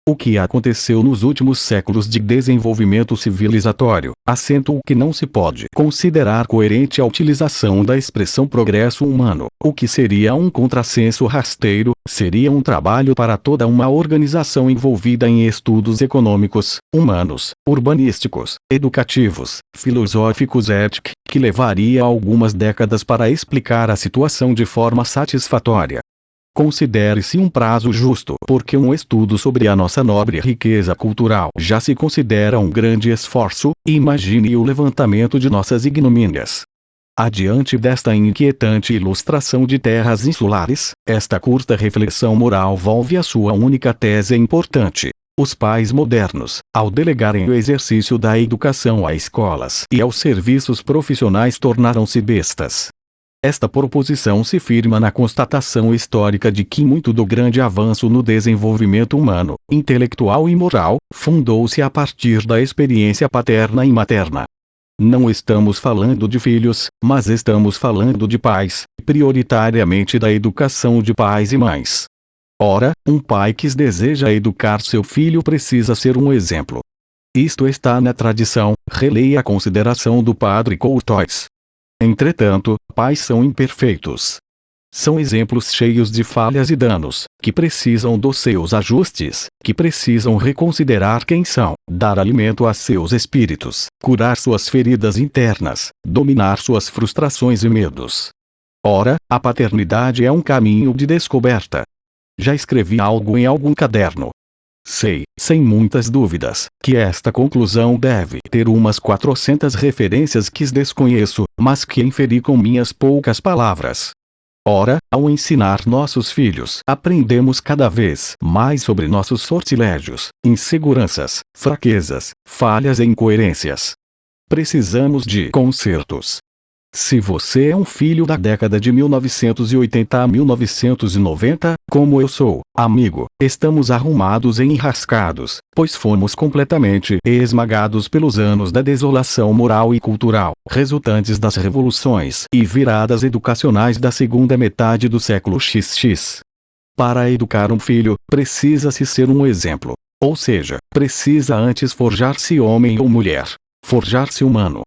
O que aconteceu nos últimos séculos de desenvolvimento civilizatório, acento o que não se pode considerar coerente a utilização da expressão progresso humano, o que seria um contrassenso rasteiro, seria um trabalho para toda uma organização envolvida em estudos econômicos, humanos, urbanísticos, educativos, filosóficos éticos, que levaria algumas décadas para explicar a situação de forma satisfatória. Considere-se um prazo justo, porque um estudo sobre a nossa nobre riqueza cultural já se considera um grande esforço. Imagine o levantamento de nossas ignomínias. Adiante desta inquietante ilustração de terras insulares, esta curta reflexão moral volve à sua única tese importante. Os pais modernos, ao delegarem o exercício da educação a escolas e aos serviços profissionais, tornaram-se bestas. Esta proposição se firma na constatação histórica de que muito do grande avanço no desenvolvimento humano, intelectual e moral, fundou-se a partir da experiência paterna e materna. Não estamos falando de filhos, mas estamos falando de pais, prioritariamente da educação de pais e mães. Ora, um pai que deseja educar seu filho precisa ser um exemplo. Isto está na tradição, releia a consideração do padre Courtois. Entretanto, pais são imperfeitos. São exemplos cheios de falhas e danos, que precisam dos seus ajustes, que precisam reconsiderar quem são, dar alimento a seus espíritos, curar suas feridas internas, dominar suas frustrações e medos. Ora, a paternidade é um caminho de descoberta. Já escrevi algo em algum caderno. Sei, sem muitas dúvidas, que esta conclusão deve ter umas 400 referências que desconheço, mas que inferi com minhas poucas palavras. Ora, ao ensinar nossos filhos, aprendemos cada vez mais sobre nossos sortilégios, inseguranças, fraquezas, falhas e incoerências. Precisamos de consertos. Se você é um filho da década de 1980 a 1990, como eu sou, amigo, estamos arrumados e enrascados, pois fomos completamente esmagados pelos anos da desolação moral e cultural, resultantes das revoluções e viradas educacionais da segunda metade do século XX. Para educar um filho, precisa-se ser um exemplo. Ou seja, precisa antes forjar-se homem ou mulher. Forjar-se humano.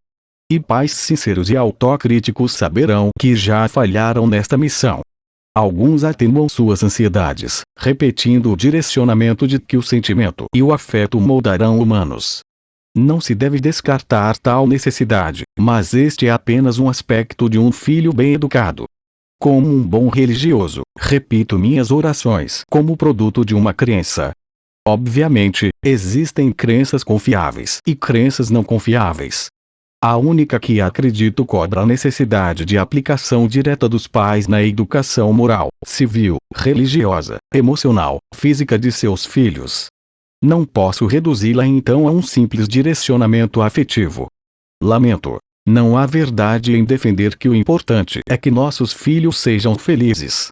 E pais sinceros e autocríticos saberão que já falharam nesta missão. Alguns atenuam suas ansiedades, repetindo o direcionamento de que o sentimento e o afeto moldarão humanos. Não se deve descartar tal necessidade, mas este é apenas um aspecto de um filho bem educado. Como um bom religioso, repito minhas orações como produto de uma crença. Obviamente, existem crenças confiáveis e crenças não confiáveis. A única que acredito cobra a necessidade de aplicação direta dos pais na educação moral, civil, religiosa, emocional, física de seus filhos. Não posso reduzi-la então a um simples direcionamento afetivo. Lamento. Não há verdade em defender que o importante é que nossos filhos sejam felizes.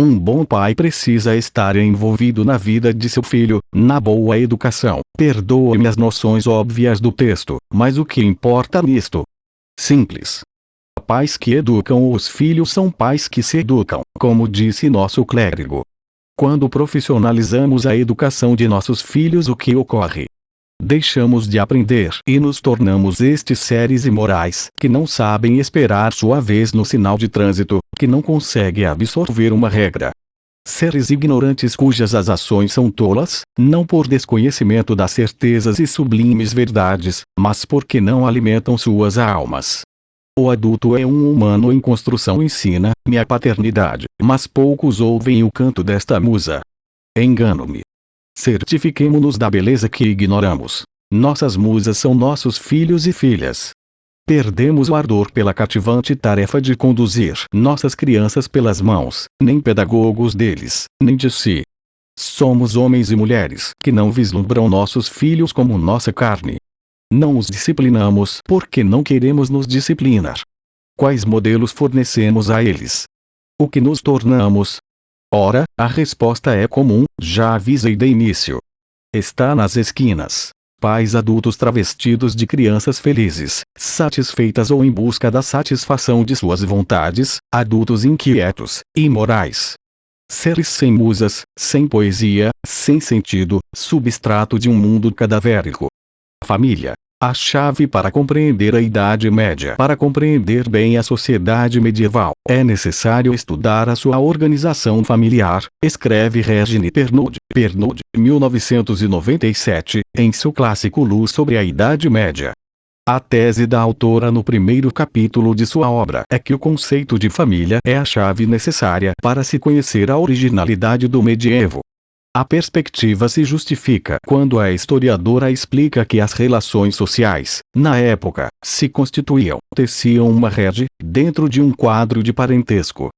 Um bom pai precisa estar envolvido na vida de seu filho, na boa educação. Perdoe-me as noções óbvias do texto, mas o que importa nisto? Simples. Pais que educam os filhos são pais que se educam, como disse nosso clérigo. Quando profissionalizamos a educação de nossos filhos, o que ocorre? Deixamos de aprender e nos tornamos estes seres imorais, que não sabem esperar sua vez no sinal de trânsito, que não conseguem absorver uma regra. Seres ignorantes cujas as ações são tolas, não por desconhecimento das certezas e sublimes verdades, mas porque não alimentam suas almas. O adulto é um humano em construção, ensina-me a paternidade, mas poucos ouvem o canto desta musa. Engano-me. Certifiquemo-nos da beleza que ignoramos. Nossas musas são nossos filhos e filhas. Perdemos o ardor pela cativante tarefa de conduzir nossas crianças pelas mãos, nem pedagogos deles, nem de si. Somos homens e mulheres que não vislumbram nossos filhos como nossa carne. Não os disciplinamos porque não queremos nos disciplinar. Quais modelos fornecemos a eles? O que nos tornamos? Ora, a resposta é comum, já avisei de início. Está nas esquinas. Pais adultos travestidos de crianças felizes, satisfeitas ou em busca da satisfação de suas vontades, adultos inquietos, imorais. Seres sem musas, sem poesia, sem sentido, substrato de um mundo cadavérico. Família. A chave para compreender a Idade Média. Para compreender bem a sociedade medieval, é necessário estudar a sua organização familiar, escreve Regine Pernoud, 1997, em seu clássico Luz sobre a Idade Média. A tese da autora no primeiro capítulo de sua obra é que o conceito de família é a chave necessária para se conhecer a originalidade do medievo. A perspectiva se justifica quando a historiadora explica que as relações sociais, na época, se constituíam, teciam uma rede, dentro de um quadro de parentesco.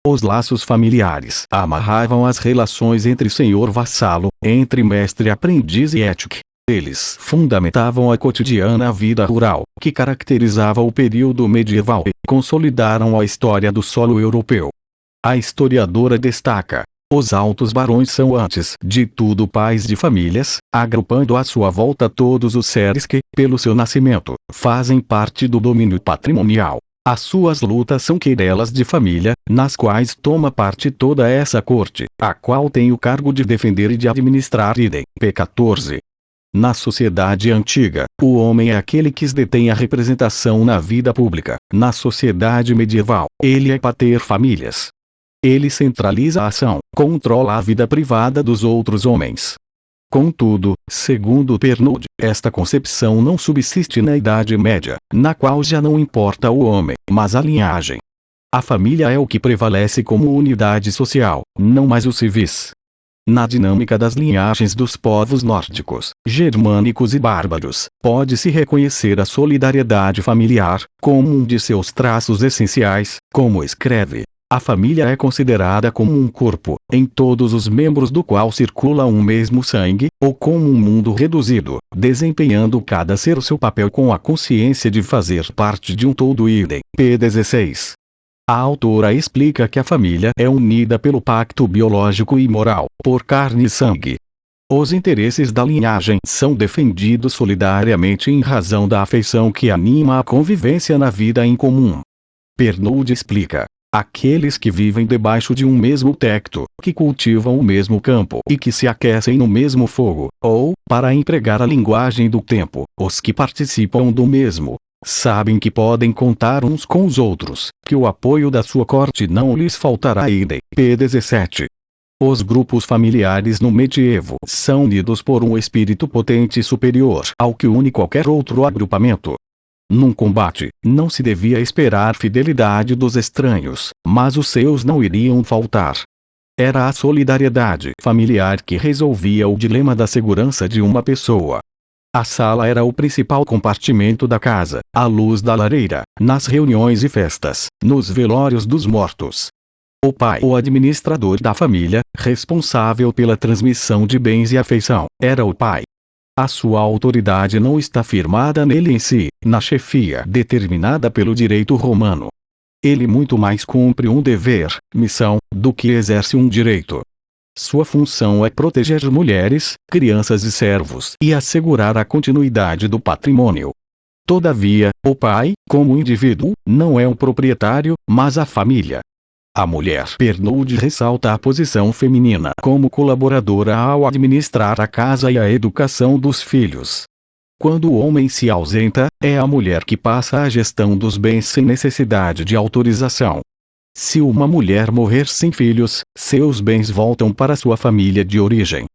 Os laços familiares amarravam as relações entre senhor-vassalo, entre mestre-aprendiz e étique. Eles fundamentavam a cotidiana vida rural, que caracterizava o período medieval, e consolidaram a história do solo europeu. A historiadora destaca: os altos barões são antes de tudo pais de famílias, agrupando à sua volta todos os seres que, pelo seu nascimento, fazem parte do domínio patrimonial. As suas lutas são querelas de família, nas quais toma parte toda essa corte, a qual tem o cargo de defender e de administrar. Idem, p. 14. Na sociedade antiga, o homem é aquele que detém a representação na vida pública. Na sociedade medieval, ele é pater famílias. Ele centraliza a ação, controla a vida privada dos outros homens. Contudo, segundo Pernoud, esta concepção não subsiste na Idade Média, na qual já não importa o homem, mas a linhagem. A família é o que prevalece como unidade social, não mais os civis. Na dinâmica das linhagens dos povos nórdicos, germânicos e bárbaros, pode-se reconhecer a solidariedade familiar, como um de seus traços essenciais, como escreve. A família é considerada como um corpo, em todos os membros do qual circula um mesmo sangue, ou como um mundo reduzido, desempenhando cada ser o seu papel com a consciência de fazer parte de um todo. Idem, p. 16. A autora explica que a família é unida pelo pacto biológico e moral, por carne e sangue. Os interesses da linhagem são defendidos solidariamente em razão da afeição que anima a convivência na vida em comum. Pernoud explica: aqueles que vivem debaixo de um mesmo teto, que cultivam o mesmo campo e que se aquecem no mesmo fogo, ou, para empregar a linguagem do tempo, os que participam do mesmo, sabem que podem contar uns com os outros, que o apoio da sua corte não lhes faltará. Idem, p. 17. Os grupos familiares no medievo são unidos por um espírito potente superior ao que une qualquer outro agrupamento. Num combate, não se devia esperar fidelidade dos estranhos, mas os seus não iriam faltar. Era a solidariedade familiar que resolvia o dilema da segurança de uma pessoa. A sala era o principal compartimento da casa, a luz da lareira, nas reuniões e festas, nos velórios dos mortos. O pai, o administrador da família, responsável pela transmissão de bens e afeição, era o pai. A sua autoridade não está firmada nele em si, na chefia determinada pelo direito romano. Ele muito mais cumpre um dever, missão, do que exerce um direito. Sua função é proteger mulheres, crianças e servos e assegurar a continuidade do patrimônio. Todavia, o pai, como indivíduo, não é um proprietário, mas a família. A mulher. Pernoud ressalta a posição feminina como colaboradora ao administrar a casa e a educação dos filhos. Quando o homem se ausenta, é a mulher que passa a gestão dos bens sem necessidade de autorização. Se uma mulher morrer sem filhos, seus bens voltam para sua família de origem.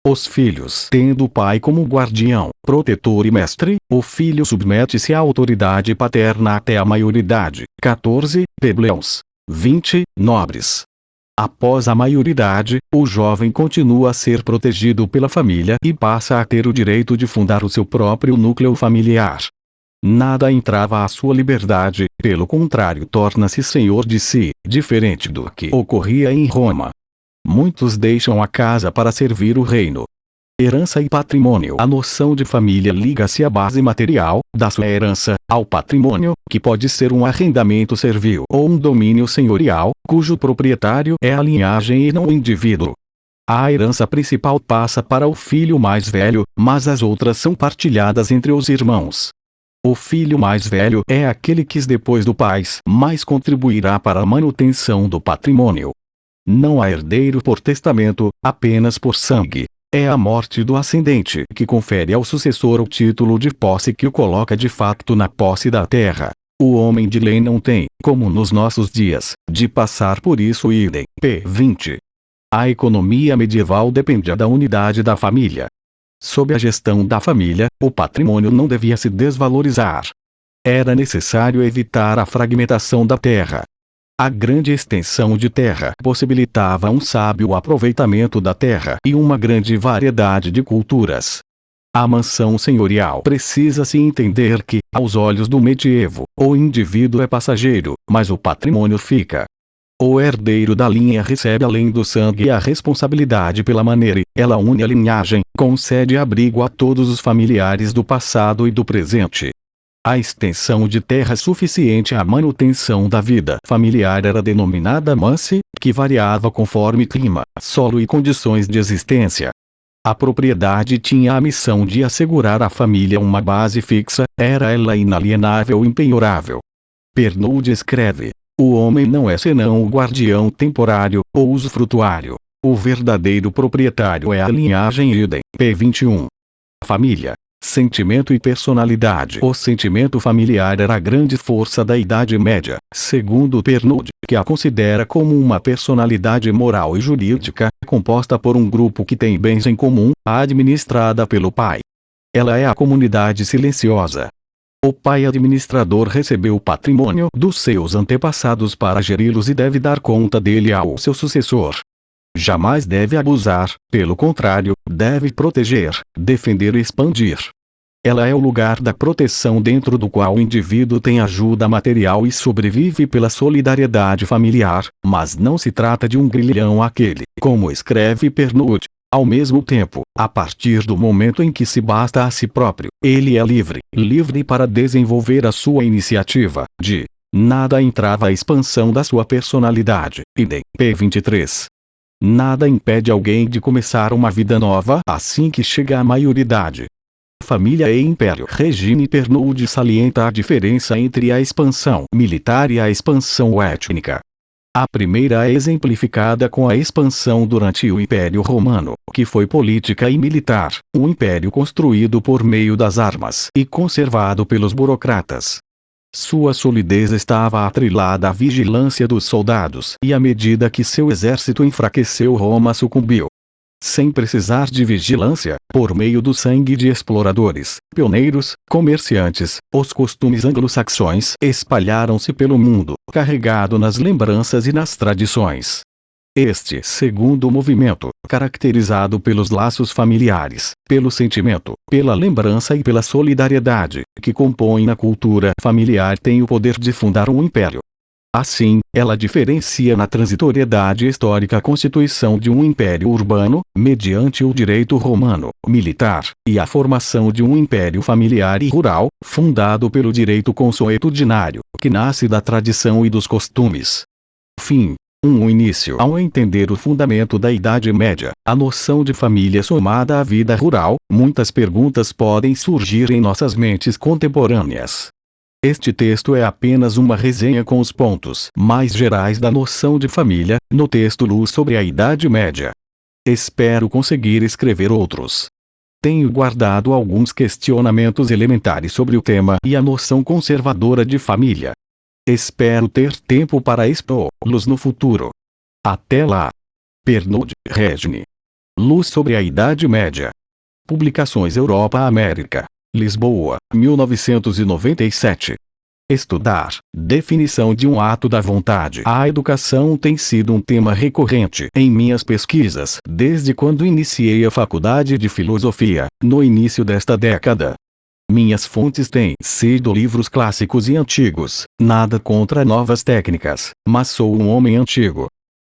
Os filhos, tendo o pai como guardião, protetor e mestre, o filho submete-se à autoridade paterna até a maioridade. 14, plebeios. 20, nobres. Após a maioridade, o jovem continua a ser protegido pela família e passa a ter o direito de fundar o seu próprio núcleo familiar. Nada entrava à sua liberdade, pelo contrário, torna-se senhor de si, diferente do que ocorria em Roma. Muitos deixam a casa para servir o reino. Herança e patrimônio. A noção de família liga-se à base material, da sua herança, ao patrimônio, que pode ser um arrendamento servil ou um domínio senhorial, cujo proprietário é a linhagem e não o indivíduo. A herança principal passa para o filho mais velho, mas as outras são partilhadas entre os irmãos. O filho mais velho é aquele que depois do pai mais contribuirá para a manutenção do patrimônio. Não há herdeiro por testamento, apenas por sangue. É a morte do ascendente que confere ao sucessor o título de posse que o coloca de facto na posse da terra. O homem de lei não tem, como nos nossos dias, de passar por isso. Idem, p. 20. A economia medieval dependia da unidade da família. Sob a gestão da família, o patrimônio não devia se desvalorizar. Era necessário evitar a fragmentação da terra. A grande extensão de terra possibilitava um sábio aproveitamento da terra e uma grande variedade de culturas. A mansão senhorial precisa-se entender que, aos olhos do medievo, o indivíduo é passageiro, mas o patrimônio fica. O herdeiro da linha recebe além do sangue a responsabilidade pela maneira, ela une a linhagem, concede abrigo a todos os familiares do passado e do presente. A extensão de terra suficiente à manutenção da vida familiar era denominada manse, que variava conforme clima, solo e condições de existência. A propriedade tinha a missão de assegurar à família uma base fixa, era ela inalienável e impenhorável. Pernoud escreve: o homem não é senão o guardião temporário, ou usufrutuário. O verdadeiro proprietário é a linhagem idem, p. 21. Família, sentimento e personalidade. O sentimento familiar era a grande força da Idade Média, segundo Pernoud, que a considera como uma personalidade moral e jurídica, composta por um grupo que tem bens em comum, administrada pelo pai. Ela é a comunidade silenciosa. O pai administrador recebeu o patrimônio dos seus antepassados para geri-los e deve dar conta dele ao seu sucessor. Jamais deve abusar, pelo contrário, deve proteger, defender e expandir. Ela é o lugar da proteção dentro do qual o indivíduo tem ajuda material e sobrevive pela solidariedade familiar, mas não se trata de um grilhão aquele, como escreve Pernoud. Ao mesmo tempo, a partir do momento em que se basta a si próprio, ele é livre, livre para desenvolver a sua iniciativa, de nada entrava a expansão da sua personalidade, idem, p. 23. Nada impede alguém de começar uma vida nova assim que chega à maioridade. Família e Império. Regime Pernoud salienta a diferença entre a expansão militar e a expansão étnica. A primeira é exemplificada com a expansão durante o Império Romano, que foi política e militar, um império construído por meio das armas e conservado pelos burocratas. Sua solidez estava atrelada à vigilância dos soldados e à medida que seu exército enfraqueceu, Roma sucumbiu. Sem precisar de vigilância, por meio do sangue de exploradores, pioneiros, comerciantes, os costumes anglo-saxões espalharam-se pelo mundo, carregado nas lembranças e nas tradições. Este segundo movimento, caracterizado pelos laços familiares, pelo sentimento, pela lembrança e pela solidariedade, que compõem a cultura familiar, tem o poder de fundar um império. Assim, ela diferencia na transitoriedade histórica a constituição de um império urbano, mediante o direito romano, militar, e a formação de um império familiar e rural, fundado pelo direito consuetudinário, que nasce da tradição e dos costumes. Fim. Um início. Ao entender o fundamento da Idade Média, a noção de família somada à vida rural, muitas perguntas podem surgir em nossas mentes contemporâneas. Este texto é apenas uma resenha com os pontos mais gerais da noção de família, no texto Luz sobre a Idade Média. Espero conseguir escrever outros. Tenho guardado alguns questionamentos elementares sobre o tema e a noção conservadora de família. Espero ter tempo para expô-los no futuro. Até lá. Pernoud, Regine. Luz sobre a Idade Média. Publicações Europa-América. Lisboa, 1997. Estudar. Definição de um ato da vontade. A educação tem sido um tema recorrente em minhas pesquisas desde quando iniciei a faculdade de filosofia, no início desta década. Minhas fontes têm sido livros clássicos e antigos, nada contra novas técnicas, mas sou um homem antigo.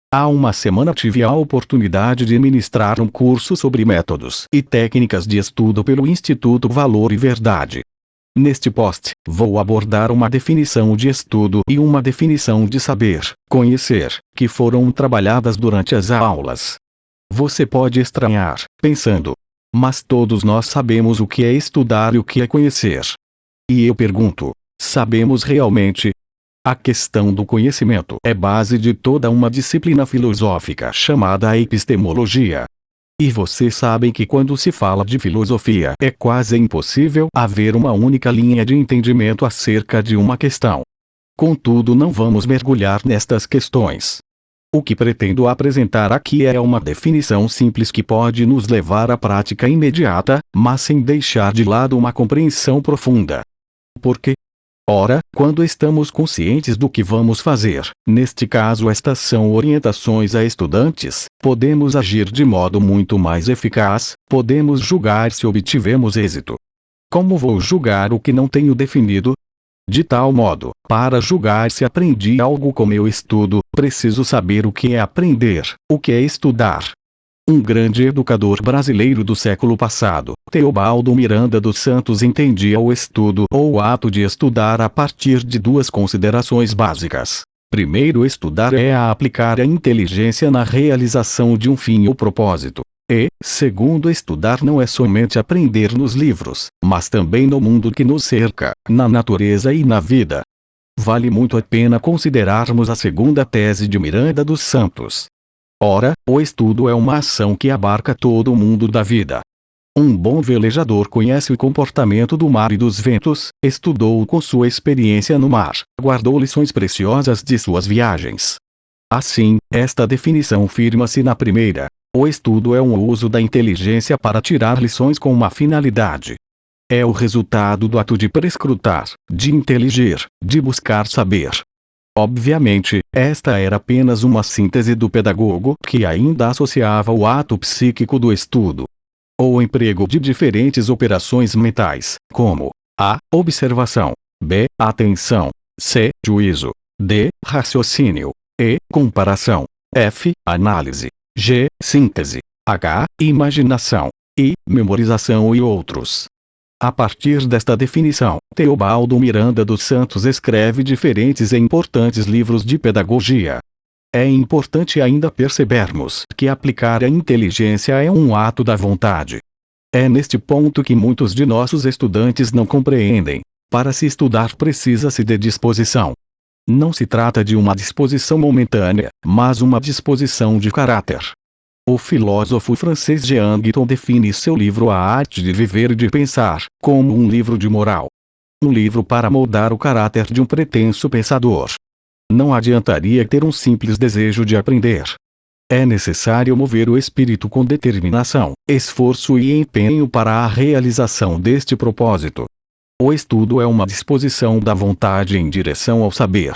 Há uma semana tive a oportunidade de ministrar um curso sobre métodos e técnicas de estudo pelo Instituto Valor e Verdade. Neste post, vou abordar uma definição de estudo e uma definição de saber, conhecer, que foram trabalhadas durante as aulas. Você pode estranhar, pensando, mas todos nós sabemos o que é estudar e o que é conhecer. E eu pergunto, sabemos realmente? A questão do conhecimento é base de toda uma disciplina filosófica chamada epistemologia. E vocês sabem que quando se fala de filosofia é quase impossível haver uma única linha de entendimento acerca de uma questão. Contudo, não vamos mergulhar nestas questões. O que pretendo apresentar aqui é uma definição simples que pode nos levar à prática imediata, mas sem deixar de lado uma compreensão profunda. Por quê? Ora, quando estamos conscientes do que vamos fazer, neste caso estas são orientações a estudantes, podemos agir de modo muito mais eficaz, podemos julgar se obtivemos êxito. Como vou julgar o que não tenho definido? De tal modo, para julgar se aprendi algo como eu estudo, preciso saber o que é aprender, o que é estudar. Um grande educador brasileiro do século passado, Teobaldo Miranda dos Santos, entendia o estudo ou o ato de estudar a partir de duas considerações básicas. Primeiro, estudar é aplicar a inteligência na realização de um fim ou propósito. E, segundo, estudar não é somente aprender nos livros, mas também no mundo que nos cerca, na natureza e na vida. Vale muito a pena considerarmos a segunda tese de Miranda dos Santos. Ora, o estudo é uma ação que abarca todo o mundo da vida. Um bom velejador conhece o comportamento do mar e dos ventos, estudou-o com sua experiência no mar, guardou lições preciosas de suas viagens. Assim, esta definição firma-se na primeira. O estudo é um uso da inteligência para tirar lições com uma finalidade. É o resultado do ato de prescrutar, de inteligir, de buscar saber. Obviamente, esta era apenas uma síntese do pedagogo que ainda associava o ato psíquico do estudo. O emprego de diferentes operações mentais, como a. observação, b. atenção, c. juízo, d. raciocínio, e. comparação, f. análise, g. síntese, h. imaginação, i. memorização e outros. A partir desta definição, Teobaldo Miranda dos Santos escreve diferentes e importantes livros de pedagogia. É importante ainda percebermos que aplicar a inteligência é um ato da vontade. É neste ponto que muitos de nossos estudantes não compreendem. Para se estudar precisa-se de disposição. Não se trata de uma disposição momentânea, mas uma disposição de caráter. O filósofo francês Jean Guiton define seu livro A Arte de Viver e de Pensar, como um livro de moral. Um livro para moldar o caráter de um pretenso pensador. Não adiantaria ter um simples desejo de aprender. É necessário mover o espírito com determinação, esforço e empenho para a realização deste propósito. O estudo é uma disposição da vontade em direção ao saber.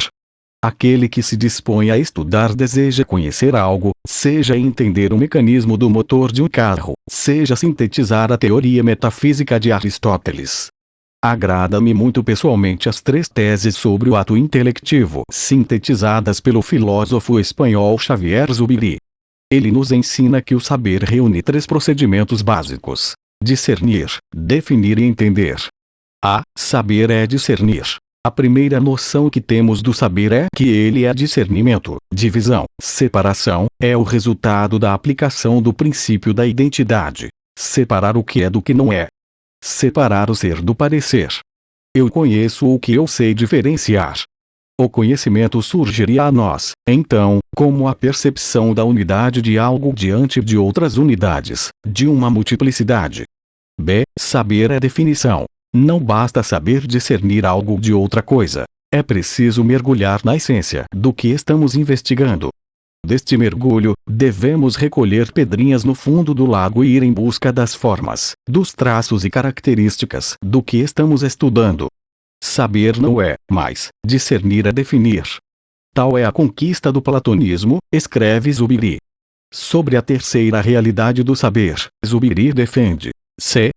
Aquele que se dispõe a estudar deseja conhecer algo, seja entender o mecanismo do motor de um carro, seja sintetizar a teoria metafísica de Aristóteles. Agrada-me muito pessoalmente as 3 teses sobre o ato intelectivo, sintetizadas pelo filósofo espanhol Xavier Zubiri. Ele nos ensina que o saber reúne 3 procedimentos básicos: discernir, definir e entender. Saber é discernir. A primeira noção que temos do saber é que ele é discernimento, divisão, separação, é o resultado da aplicação do princípio da identidade. Separar o que é do que não é. Separar o ser do parecer. Eu conheço o que eu sei diferenciar. O conhecimento surgiria a nós, então, como a percepção da unidade de algo diante de outras unidades, de uma multiplicidade. Saber é definição. Não basta saber discernir algo de outra coisa. É preciso mergulhar na essência do que estamos investigando. Deste mergulho, devemos recolher pedrinhas no fundo do lago e ir em busca das formas, dos traços e características do que estamos estudando. Saber não é, mas, discernir é definir. Tal é a conquista do platonismo, escreve Zubiri. Sobre a terceira realidade do saber, Zubiri defende: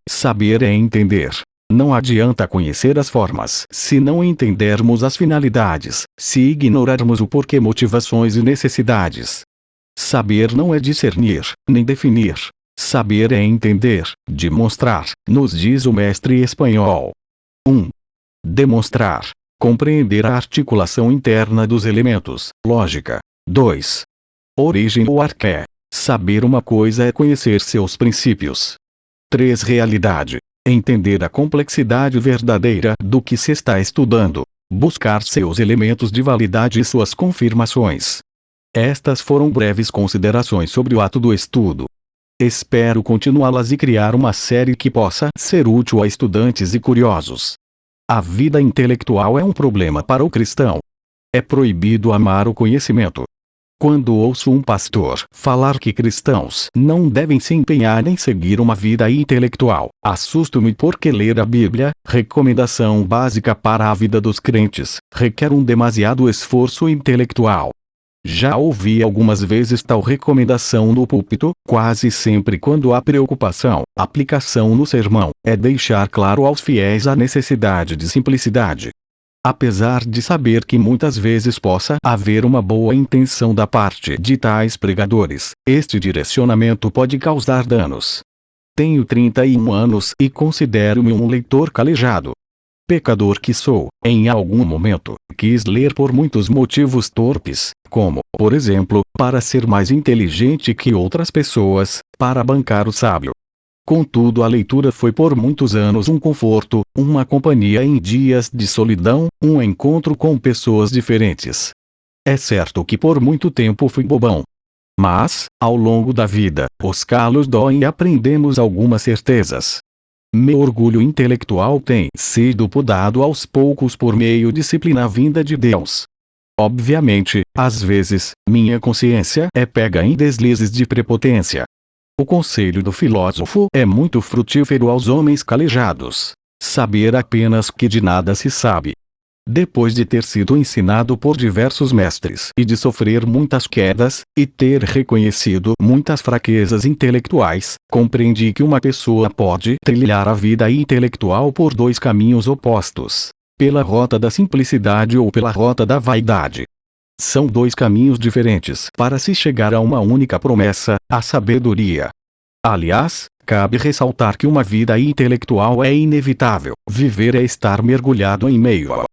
saber é entender. Não adianta conhecer as formas se não entendermos as finalidades, se ignorarmos o porquê, motivações e necessidades. Saber não é discernir, nem definir. Saber é entender, demonstrar, nos diz o mestre espanhol. 1. Demonstrar. Compreender a articulação interna dos elementos, lógica. 2. Origem ou arqué. Saber uma coisa é conhecer seus princípios. 3. Realidade. Entender a complexidade verdadeira do que se está estudando. Buscar seus elementos de validade e suas confirmações. Estas foram breves considerações sobre o ato do estudo. Espero continuá-las e criar uma série que possa ser útil a estudantes e curiosos. A vida intelectual é um problema para o cristão. É proibido amar o conhecimento. Quando ouço um pastor falar que cristãos não devem se empenhar em seguir uma vida intelectual, assusto-me porque ler a Bíblia, recomendação básica para a vida dos crentes, requer um demasiado esforço intelectual. Já ouvi algumas vezes tal recomendação no púlpito, quase sempre quando a preocupação, aplicação no sermão, é deixar claro aos fiéis a necessidade de simplicidade. Apesar de saber que muitas vezes possa haver uma boa intenção da parte de tais pregadores, este direcionamento pode causar danos. Tenho 31 anos e considero-me um leitor calejado. Pecador que sou, em algum momento, quis ler por muitos motivos torpes, como, por exemplo, para ser mais inteligente que outras pessoas, para bancar o sábio. Contudo, a leitura foi por muitos anos um conforto, uma companhia em dias de solidão, um encontro com pessoas diferentes. É certo que por muito tempo fui bobão. Mas, ao longo da vida, os calos doem e aprendemos algumas certezas. Meu orgulho intelectual tem sido podado aos poucos por meio de disciplina vinda de Deus. Obviamente, às vezes, minha consciência é pega em deslizes de prepotência. O conselho do filósofo é muito frutífero aos homens calejados: saber apenas que de nada se sabe. Depois de ter sido ensinado por diversos mestres e de sofrer muitas quedas, e ter reconhecido muitas fraquezas intelectuais, compreendi que uma pessoa pode trilhar a vida intelectual por dois caminhos opostos: pela rota da simplicidade ou pela rota da vaidade. São dois caminhos diferentes para se chegar a uma única promessa, a sabedoria. Aliás, cabe ressaltar que uma vida intelectual é inevitável. Viver é estar mergulhado em meio a